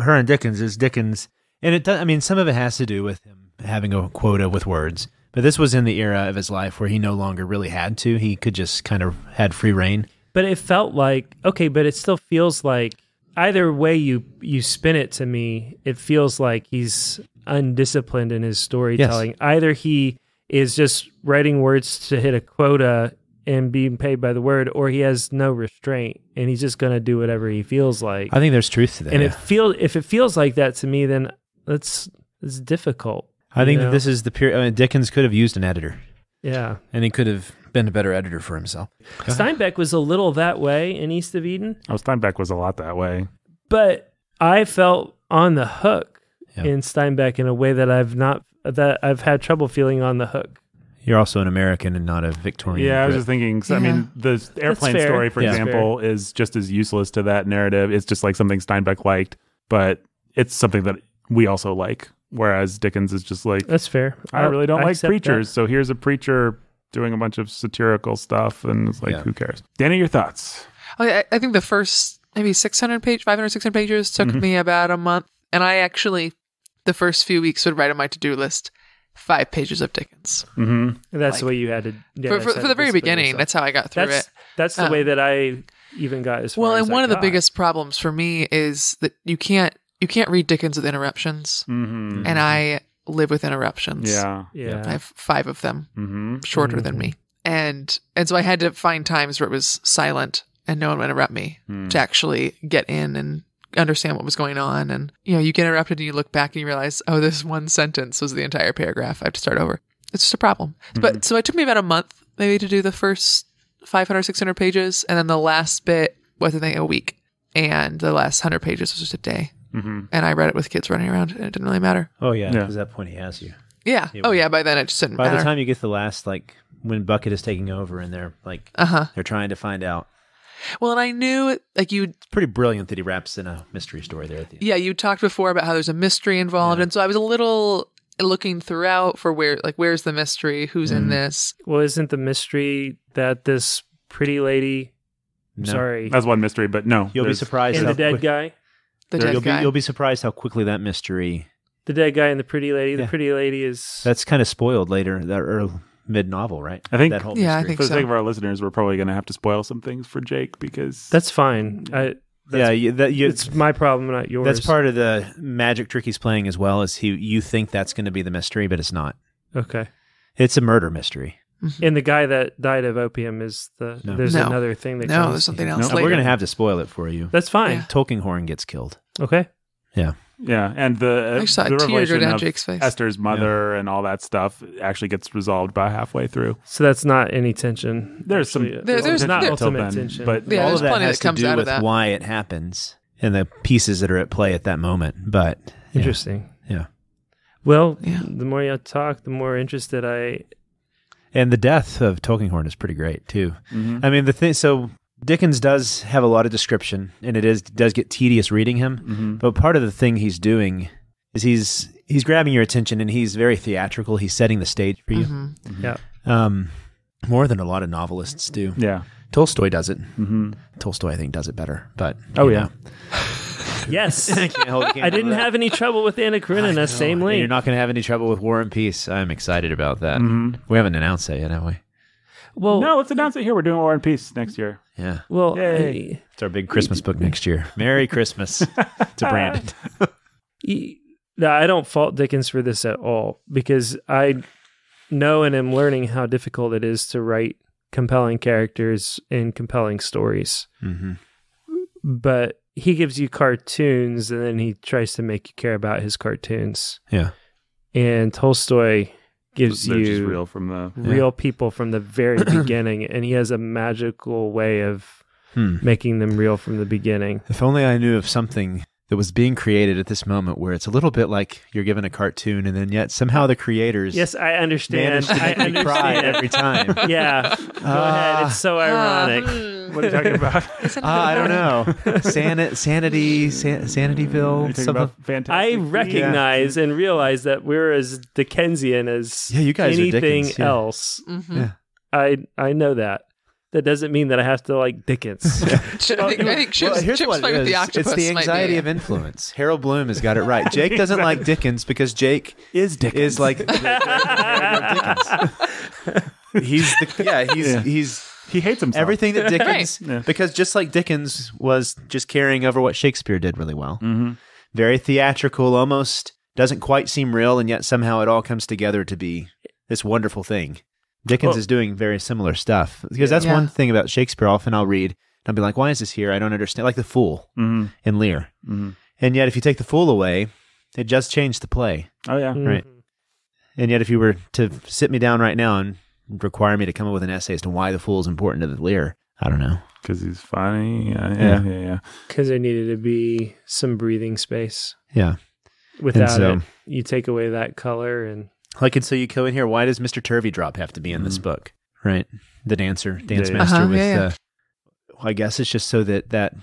her and Dickens is Dickens, and it does, I mean, some of it has to do with him having a quota with words, but this was in the era of his life where he no longer really had to. He could just kind of had free reign. But it felt like, okay, but it still feels like either way you spin it to me, it feels like he's undisciplined in his storytelling. Yes. Either he is just writing words to hit a quota and being paid by the word, or he has no restraint and he's just going to do whatever he feels like. I think there's truth to that. And if it feels like that to me, then it's difficult. I think that this is the period. I mean, Dickens could have used an editor. Yeah. And he could have been a better editor for himself. Steinbeck was a little that way in East of Eden. Oh, Steinbeck was a lot that way. But I felt on the hook in Steinbeck in a way that I've had trouble feeling on the hook. You're also an American and not a Victorian. Yeah, I was just thinking, I mean, the airplane story, for example, is just as useless to that narrative. It's just like something Steinbeck liked, but it's something that we also like. Whereas Dickens is just like, that's fair. I really don't like preachers. That. So here's a preacher doing a bunch of satirical stuff. And it's like, who cares? Dani, your thoughts? I think the first maybe 600 pages took me about a month. And I actually, the first few weeks would write on my to-do list 5 pages of Dickens. And that's the way you had to... Yeah, for the very beginning, that's how I got through it. That's the way that I even got as far as and one of the biggest problems for me is that you can't read Dickens with interruptions. And I live with interruptions. Yeah. I have 5 of them, shorter than me. And so I had to find times where it was silent and no one would interrupt me to actually get in and understand what was going on. And, you get interrupted and you look back and you realize, oh, this one sentence was the entire paragraph. I have to start over. It's just a problem. But so it took me about a month maybe to do the first 500, 600 pages. And then the last bit was, I think, a week. And the last 100 pages was just a day. And I read it with kids running around and it didn't really matter. Oh, yeah. Because at that point he has you. Yeah. By then it just didn't matter. By the time you get the last, like, when Bucket is taking over and they're, like, they're trying to find out. Well, and I knew, like, It's pretty brilliant that he wraps in a mystery story there at the end. Yeah, you talked before about how there's a mystery involved. And so I was a little looking throughout for where's the mystery? Who's in this? Well, isn't the mystery that this pretty lady... No. Sorry. That's one mystery, but no. You'll be surprised. And the dead guy? The dead guy. You'll be surprised how quickly that mystery... The dead guy and the pretty lady. The pretty lady is... That's kind of spoiled later, that mid-novel, right? I think... That whole I mystery. think for the so. sake of our listeners, we're probably going to have to spoil some things for Jake because... That's fine. It's my problem, not yours. That's part of the magic trick he's playing as well, is you think that's going to be the mystery, but it's not. Okay. It's a murder mystery. And the guy that died of opium is there's another thing that comes. there's something else No, later. we're going to have to spoil it for you. That's fine. Tulkinghorn gets killed. Okay. Yeah. Yeah, and the I saw a tear go revelation down of Jake's face. Esther's mother and all that stuff actually gets resolved about halfway through. So that's not any tension. There's some there's not tension ultimate till then, tension. but Yeah, all there's of that plenty has that comes to do out of with that. why it happens and the pieces that are at play at that moment. But Interesting. Yeah. Well, the more you talk, the more interested I... And the death of Tulkinghorn is pretty great too. I mean, so Dickens does have a lot of description, and does get tedious reading him. But part of the thing he's doing is he's grabbing your attention, and he's very theatrical. He's setting the stage for you. Yeah. More than a lot of novelists do. Yeah. Tolstoy does it. Tolstoy, I think, does it better. But Yes. I I didn't have any trouble with Anna Karenina, same And link. you're not going to have any trouble with War and Peace. I'm excited about that. We haven't announced that yet, have we? Well, No, let's announce it here. We're doing War and Peace next year. Yeah. well, Yay. It's our big Christmas book next year. Merry Christmas to Brandon. No, I don't fault Dickens for this at all, because I know and am learning how difficult it is to write compelling characters and compelling stories. But he gives you cartoons, and then he tries to make you care about his cartoons. Yeah. And Tolstoy gives They're just you real from the real people from the very beginning, and he has a magical way of making them real from the beginning. If only I knew of something that was being created at this moment where it's a little bit like you're given a cartoon, and then yet somehow the creators Yes, I understand. manage to make me cry every time. Yeah, go ahead. It's so ironic. What are you talking about? I don't know. Sanityville. Are you talking Something. about Fantastic I Beasts? recognize and realize that we're as Dickensian as Yeah, you guys are anything Dickens, yeah. else. Yeah. I know that. That doesn't mean that I have to like Dickens. I think Chip's Here's what fight it with the is. octopus It's the might anxiety be- of influence. Harold Bloom has got it right. Jake doesn't like Dickens because Jake Is Dickens. is like Dickens. He hates himself. Everything that Dickens, Right. Yeah. because just like Dickens was just carrying over what Shakespeare did really well. Very theatrical, almost doesn't quite seem real, and yet somehow it all comes together to be this wonderful thing Dickens is doing very similar stuff. Because that's one thing about Shakespeare. Often I'll read, and I'll be like, why is this here? I don't understand. Like the Fool in Lear. Mm-hmm. And yet if you take the Fool away, it just changed the play. Oh, yeah. Right. And yet if you were to sit me down right now and require me to come up with an essay as to why the Fool is important to the Lear, I don't know. Because he's funny. Yeah. Because there needed to be some breathing space. Yeah. Without it, you take away that color and... Like, and so you go in here, why does Mr. Turveydrop have to be in this book? Right? The dance master with, I guess it's just so that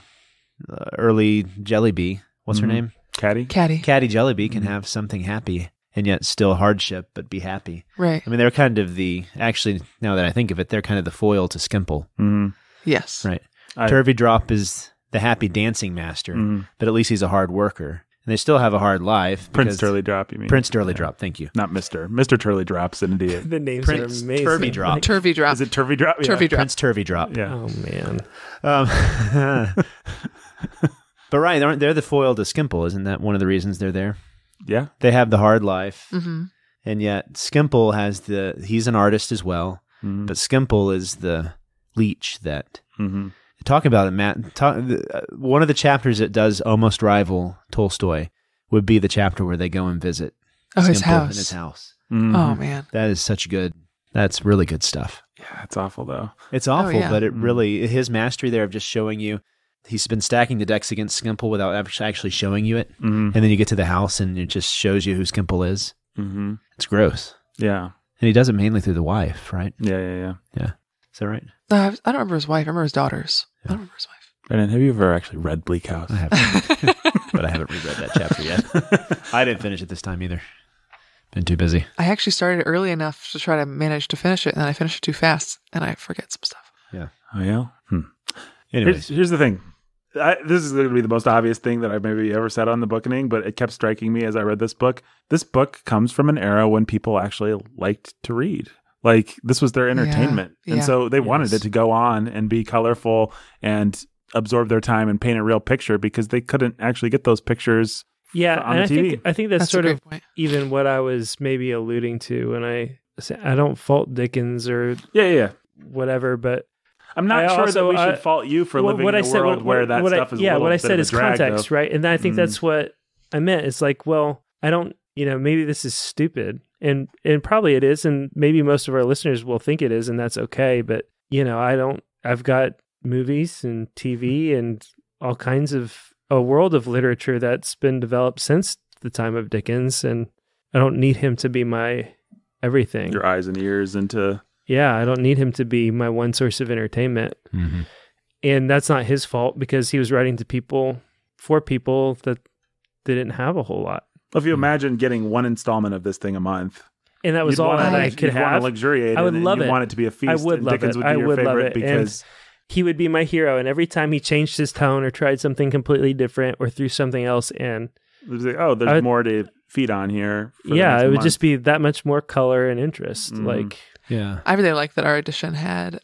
early Jellybee, what's her name? Caddy Jellybee can have something happy and yet still hardship, but be happy. Right. I mean, they're kind of actually, now that I think of it, they're kind of the foil to Skimple. Mm-hmm. Yes. Right. Turveydrop is the happy dancing master, but at least he's a hard worker. And they still have a hard life. Prince Turveydrop, you mean? Prince Turveydrop, thank you. Not Mr. Mr. Turveydrop's an idiot. The names Prince are amazing. Turveydrop. Is it Turveydrop? Yeah. Turveydrop. Prince Turveydrop. Yeah. Oh, man. But right, they're the foil to Skimple. Isn't that one of the reasons they're there? Yeah. They have the hard life. Mm-hmm. And yet Skimple he's an artist as well. Mm-hmm. But Skimple is the leech that... Mm-hmm. Talk about it, Matt. One of the chapters that does almost rival Tolstoy would be the chapter where they go and visit his Skimple house. in his house. Mm-hmm. Oh, man. That is that's really good stuff. Yeah, it's awful, though. It's awful, but it really, his mastery there of just showing you, he's been stacking the decks against Skimple without actually showing you it. Mm-hmm. And then you get to the house and it just shows you who Skimple is. Mm-hmm. It's gross. Yeah. And he does it mainly through the wife, right? Yeah. Is that right? I don't remember his wife. I remember his daughters. I don't remember his wife. Brennan, have you ever actually read Bleak House? I haven't. But I haven't reread that chapter yet. I didn't finish it this time either. Been too busy. I actually started early enough to try to manage to finish it, and then I finished it too fast, and I forget some stuff. Yeah. Oh, yeah? Anyways. Here's the thing. This is going to be the most obvious thing that I've maybe ever said on the Bookening, but it kept striking me as I read this book. This book comes from an era when people actually liked to read. Like, this was their entertainment. Yeah. And so they wanted it to go on and be colorful and absorb their time and paint a real picture because they couldn't actually get those pictures on the TV. I think that's sort of even what I was maybe alluding to when I say I don't fault Dickens or whatever, but I'm not sure that we should fault you for living in a world where that stuff is a little what I bit said of a is drag, context, though. right? And I think that's what I meant. It's like, well, I don't, maybe this is stupid. And probably it is, and maybe most of our listeners will think it is, and that's okay. But I've got movies and TV and all kinds of a world of literature that's been developed since the time of Dickens, and I don't need him to be my everything. Your eyes and ears into... Yeah, I don't need him to be my one source of entertainment. Mm-hmm. And that's not his fault because he was writing to people, for people that they didn't have a whole lot. Well, if you imagine getting one installment of this thing a month, and that was all that I could have, want to luxuriate. I would love it. You want it to be a feast. I would love Dickens it. would be your favorite because he would be my hero. And every time he changed his tone or tried something completely different or threw something else in, like, there's more to feed on here. It would just be that much more color and interest. I really like that our edition had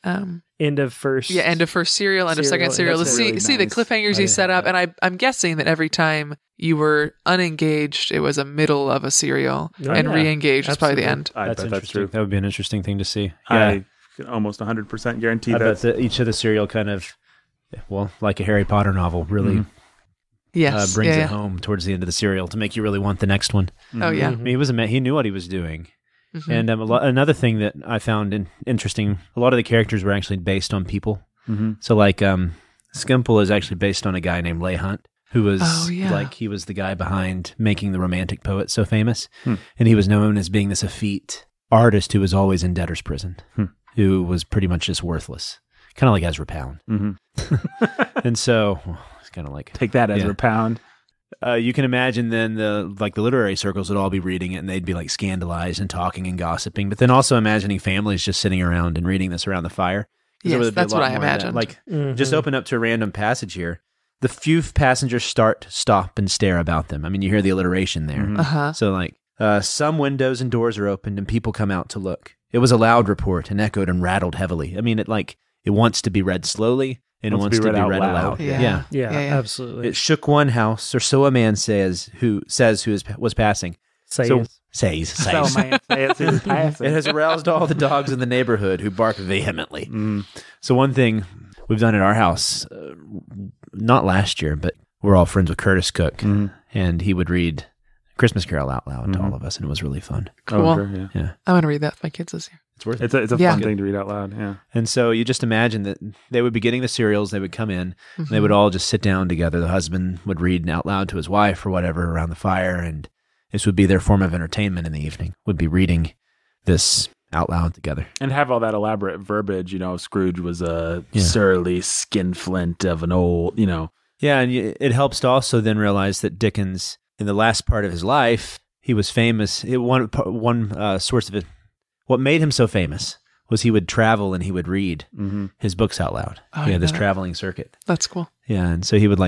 end of first serial, end of second serial. See the cliffhangers he set up, and I'm guessing that every time you were unengaged, it was a middle of a serial, and re-engaged is probably the end. I bet that's true. That would be an interesting thing to see. I can almost 100% guarantee that. I bet that each of the serial kind of, like a Harry Potter novel, really brings it home towards the end of the serial to make you really want the next one. Mm-hmm. Oh yeah, I mean, he knew what he was doing. Mm-hmm. And another thing that I found interesting, a lot of the characters were actually based on people. Mm-hmm. So like Skimple is actually based on a guy named Leigh Hunt, who was he was the guy behind making the Romantic Poet so famous. And he was known as being this effete artist who was always in debtor's prison, who was pretty much just worthless. Kind of like Ezra Pound. Mm-hmm. And so it's kind of like... Take that, Ezra Pound. You can imagine then the literary circles would all be reading it and they'd be like scandalized and talking and gossiping. But then also imagining families just sitting around and reading this around the fire. Yes, that's what I imagined. Just open up to a random passage here. The few passengers stop, and stare about them. I mean, you hear the alliteration there. Mm-hmm. Uh-huh. So some windows and doors are opened and people come out to look. It was a loud report and echoed and rattled heavily. I mean, it wants to be read slowly. And it wants to be read aloud. Yeah, absolutely. It shook one house, or so a man says who was passing. Says. Says. So, man, say it's passing. It has aroused all the dogs in the neighborhood who bark vehemently. So one thing we've done at our house, not last year, but we're all friends with Curtis Cook, and he would read Christmas Carol out loud to all of us, and it was really fun. Cool. Oh, sure, yeah. I want to read that with my kids this year. It's worth It's a fun thing to read out loud, yeah. And so you just imagine that they would be getting the cereals, they would come in, and they would all just sit down together. The husband would read out loud to his wife or whatever around the fire, and this would be their form of entertainment in the evening, would be reading this out loud together. And have all that elaborate verbiage, Scrooge was a surly skinflint of an old, Yeah, and it helps to also then realize that Dickens, in the last part of his life, he was famous. One source of it, what made him so famous was he would travel and he would read his books out loud. He had this traveling circuit. That's cool. Yeah, and so he would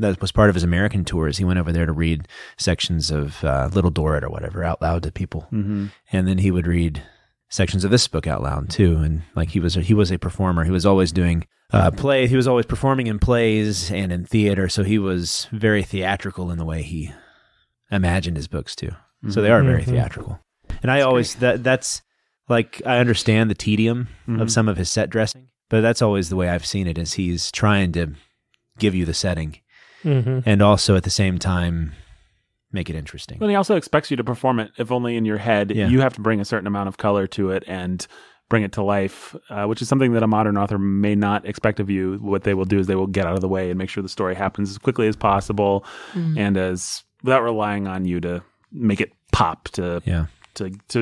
that was part of his American tours. He went over there to read sections of Little Dorrit or whatever out loud to people, and then he would read sections of this book out loud too. And he was a performer. He was always doing play. He was always performing in plays and in theater. So he was very theatrical in the way he imagined his books too. So they are very theatrical. And that's like, I understand the tedium of some of his set dressing, but that's always the way I've seen it, is he's trying to give you the setting and also at the same time make it interesting. Well, he also expects you to perform it, if only in your head. Yeah. You have to bring a certain amount of color to it and bring it to life, which is something that a modern author may not expect of you. What they will do is they will get out of the way and make sure the story happens as quickly as possible and without relying on you to make it pop, to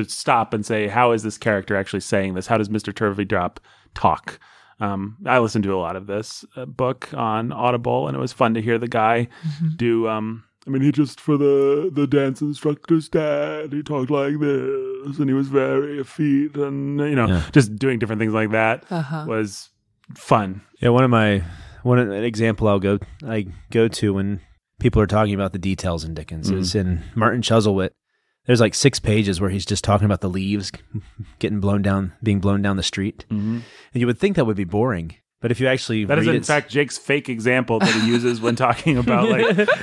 stop and say, how is this character actually saying this? How does Mr. Turveydrop talk? I listened to a lot of this book on Audible, and it was fun to hear the guy do... he just, for the dance instructor's dad, he talked like this, and he was very effete, and, just doing different things like that was fun. Yeah, an example I go to when people are talking about the details in Dickens is in Martin Chuzzlewit. There's 6 pages where he's just talking about the leaves being blown down the street. And you would think that would be boring. But if you actually That is, in fact, Jake's fake example that he uses when talking about,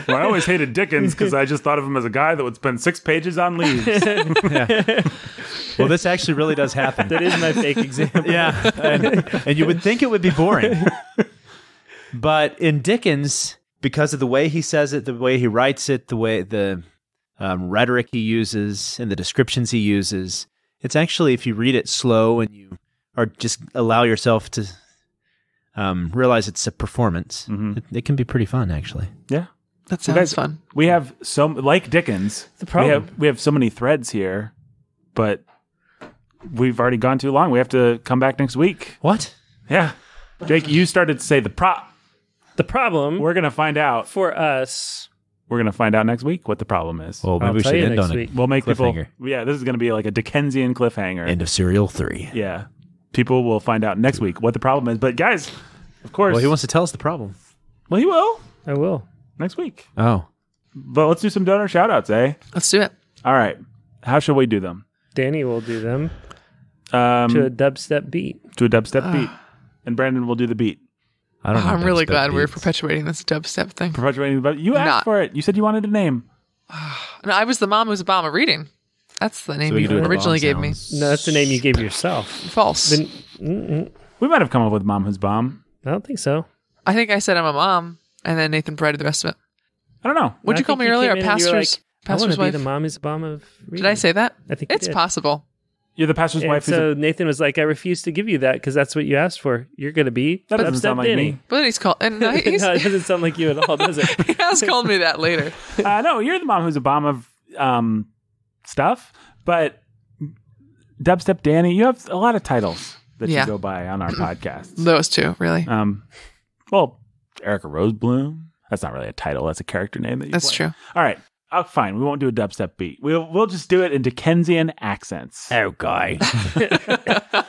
I always hated Dickens because I just thought of him as a guy that would spend 6 pages on leaves. Well, this actually really does happen. That is my fake example. Yeah. And you would think it would be boring. But in Dickens, because of the way he says it, the way he writes it, the way the rhetoric he uses and the descriptions he uses, it's actually, if you read it slow and you or just allow yourself to realize it's a performance, it can be pretty fun, actually. Yeah. That sounds fun. We have like Dickens, the problem. We have so many threads here, but we've already gone too long. We have to come back next week. What? Yeah. Jake, you started to say the problem We're going to find out. for us. We're going to find out next week what the problem is. Well, maybe I'll we tell should you end next on week. We'll make people... cliffhanger. Yeah, this is going to be like a Dickensian cliffhanger. End of Serial 3. Yeah. People will find out next week what the problem is. But guys, of course... Well, he wants to tell us the problem. Well, he will. I will. Next week. Oh. But let's do some donor shout-outs, eh? Let's do it. All right. How shall we do them? Dani will do them To to a dubstep beat. a dubstep beat. And Brandon will do the beat. I don't know. I'm really glad we're beats. perpetuating this dubstep thing. Perpetuating the... You asked Not- for it. You said you wanted a name. No, I was the mom who's Obama reading. That's the name we you can do it originally bomb gave me. sounds. No, that's the name you gave yourself. False. Then, We might have come up with Mom Who's Bomb. I don't think so. I think I said I'm a mom, and then Nathan provided the rest of it. I don't know. What'd you call me earlier? A pastor's I want to be wife? the mom who's Obama of reading. Did I say that? I think you It's did. possible. You're the pastor's And wife. so Nathan was like, I refuse to give you that because that's what you asked for. You're going to be That doesn't Dubstep sound like Dani. me. But he's called, and he's, No, it doesn't sound like you at all, does it? he has called me that later. No, you're the Mom Who's a Bomb of stuff. But Dubstep Dani, you have a lot of titles that you Yeah. go by on our podcast. Those two, really. Well, Erica Rosebloom. That's not really a title. That's a character name that you That's play. true. All right. Oh, fine. We won't do a dubstep beat. We'll just do it in Dickensian accents. Oh, guy. I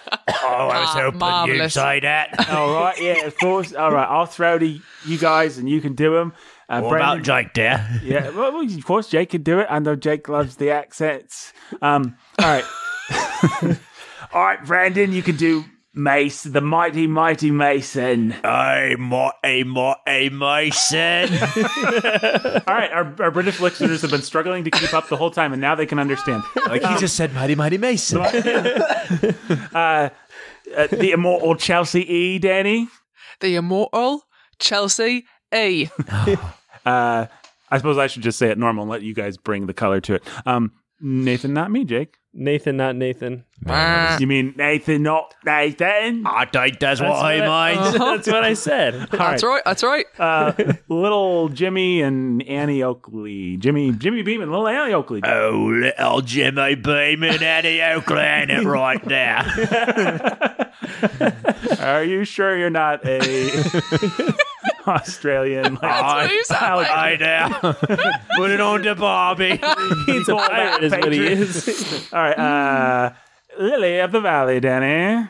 was hoping marvelous. you'd say that. All right. Yeah, of course. All right. I'll throw to you guys and you can do them. What Brandon- about Jake there? Yeah, well, of course, Jake can do it. I know Jake loves the accents. All right. All right, Brandon, you can do Mace, the mighty Mason. Hey, mighty Mason. All right, our British listeners have been struggling to keep up the whole time, and now they can understand. Like he just said, mighty Mason. The immortal Chelsea E, Danny. The immortal Chelsea E. I suppose I should just say it normal and let you guys bring the color to it. Nathan, not me, Jake. Nathan, not Nathan. You mean Nathan, not Nathan? I think that's what I meant. That's what I said. That's right. Little Jimmy and Annie Oakley. Jimmy Beam and little Annie Oakley. Oh, little Jimmy Beam and Annie Oakley ain't it right now. Are you sure you're not a Australian? That's what you sound like. I now. Put it on to Barbie. He's a pirate, is what he is. All right, Lily of the Valley, Danny.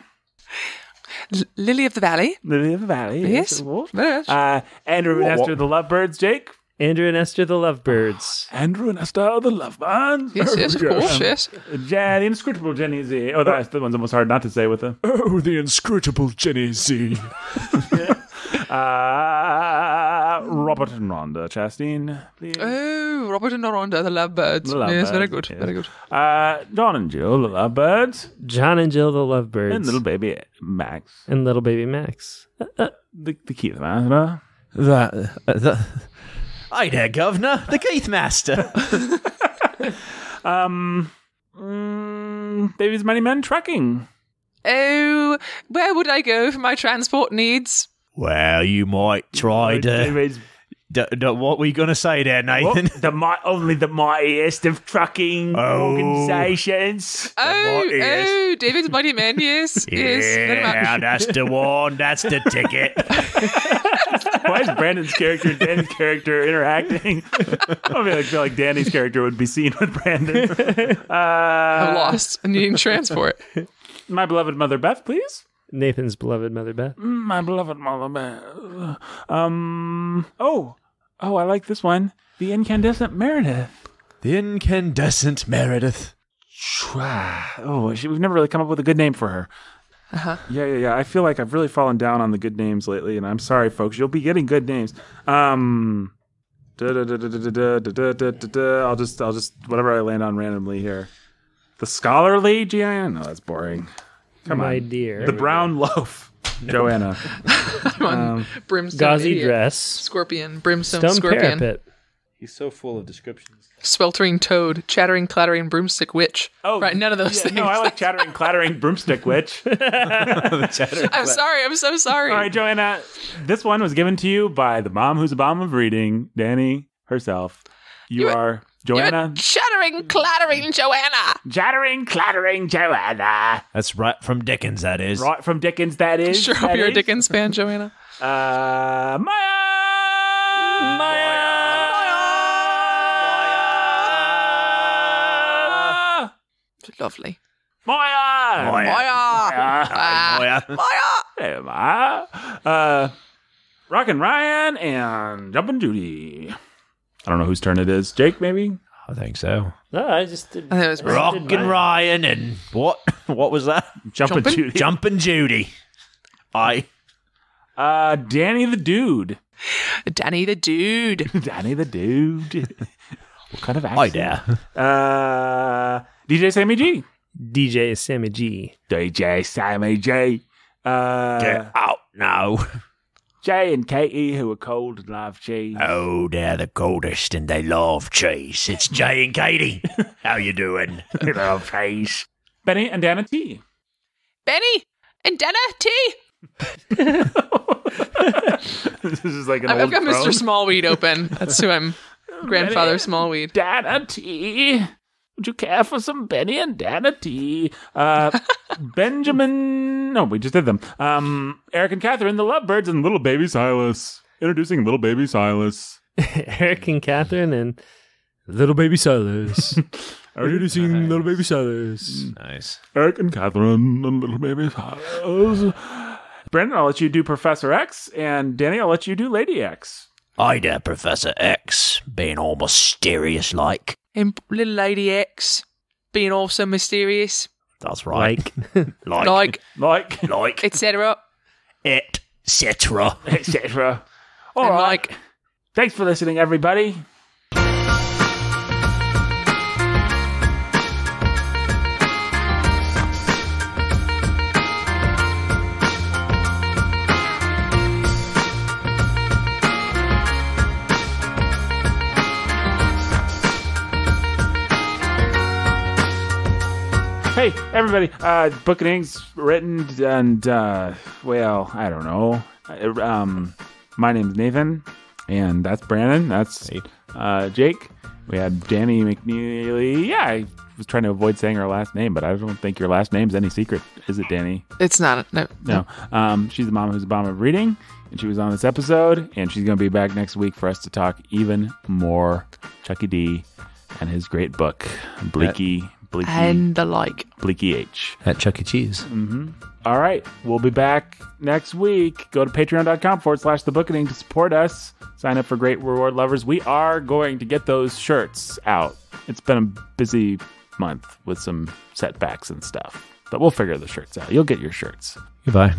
Lily of the Valley. Lily of the Valley. Yes. Yes. Andrew and Esther, the Lovebirds, Jake. Andrew and Esther, the Lovebirds. Andrew and Esther, the Lovebirds. Yes, of course, yes. The inscrutable Jenny Z. Oh, that's the one's almost hard not to say with the. Oh, the inscrutable Jenny Z. Robert and Rhonda Chastain, please. Oh, Robert and Rhonda, the Lovebirds. The Lovebirds, Yes, very good, yes. very good. John and Jill, the Lovebirds. John and Jill, the Lovebirds. And little baby Max. And little baby Max. The Keith Master. Hi there, Governor. The Keith Master. Davy's Mighty Men Trucking. Oh, where would I go for my transport needs? Well, you might try to... Davy's what were you going to say there, Nathan? only the mightiest of trucking organisations. Oh, David's Mighty Men, yes. Yes, very much. Yeah, that's the one. That's the ticket. Why is Brandon's character and Danny's character interacting? I feel like Danny's character would be seen with Brandon. I'm lost and needing transport. My beloved Mother Beth, please. Nathan's beloved Mother Beth. My beloved Mother Beth. I like this one. The Incandescent Meredith. The Incandescent Meredith. We've never really come up with a good name for her. Uh-huh. Yeah. I feel like I've really fallen down on the good names lately, and I'm sorry, folks. You'll be getting good names. I'll just whatever I land on randomly here. The Scholarly Gianna? No, that's boring. Come My on. dear. The Brown Loaf. Joanna. I'm on Brimstone Gauzy Idiot. dress. Scorpion. Brimstone Stone Scorpion. parapet. He's so full of descriptions. Sweltering Toad. Chattering, clattering, broomstick witch. Oh, right, none of those things. No, I like Chattering, Clattering, Broomstick Witch. I'm sorry. I'm so sorry. All right, Joanna. This one was given to you by the mom who's a bomb of reading, Dani herself. You are Joanna. Chattering, clattering Joanna. Chattering, Clattering Joanna. That's right from Dickens, that is. Right from Dickens, that is. Sure hope that you're a is. Dickens fan, Joanna. Maya! Lovely. Maya! Maya. Hey, Maya. Rockin' Ryan and Jumpin' Judy. I don't know whose turn it is. Jake, maybe? I think so. No, I just did. I think it was Rockin' Ryan and what? What was that? Jumpin' Judy. Jumpin' Judy. Danny the Dude. Danny the Dude. Danny the Dude. What kind of Hi accent? there. DJ Sammy G. DJ Sammy G. DJ Sammy G. Get out now. Jay and Katie, who are cold and love cheese. Oh, they're the coldest and they love cheese. It's Jay and Katie. How you doing? They love cheese. Benny and Dana T. Benny and Dana T. This is like an I've old got crone. Mr. Smallweed open. That's who I'm. Grandfather Smallweed. Dana T. Would you care for some Benny and Dana T? Benjamin. No, we just did them. Eric and Catherine, the Lovebirds, and little baby Silas. Introducing little baby Silas. Eric and Catherine and little baby Silas. Introducing little baby Silas. Nice. Eric and Catherine and little baby Silas. Brandon, I'll let you do Professor X, and Danny, I'll let you do Lady X. Hi there, Professor X. Being all mysterious like. And little Lady X being all so mysterious. That's right. Like, etc. etc. etc. All And right. like, Thanks for listening, everybody. Hey, everybody. Bookening's written and, well, I don't know. My name's Nathan, and that's Brandon. That's Jake. We had Dani McNeely. Yeah, I was trying to avoid saying her last name, but I don't think your last name's any secret. Is it, Dani? it's not. No. No. She's the mom who's the bomb of reading, and she was on this episode, and she's going to be back next week for us to talk even more Chucky D and his great book, Bleaky And the like. Bleaky H. At Chuck E. Cheese. All right. We'll be back next week. Go to patreon.com/thebookening to support us. Sign up for Great Reward Lovers. We are going to get those shirts out. It's been a busy month with some setbacks and stuff, but we'll figure the shirts out. You'll get your shirts. Goodbye.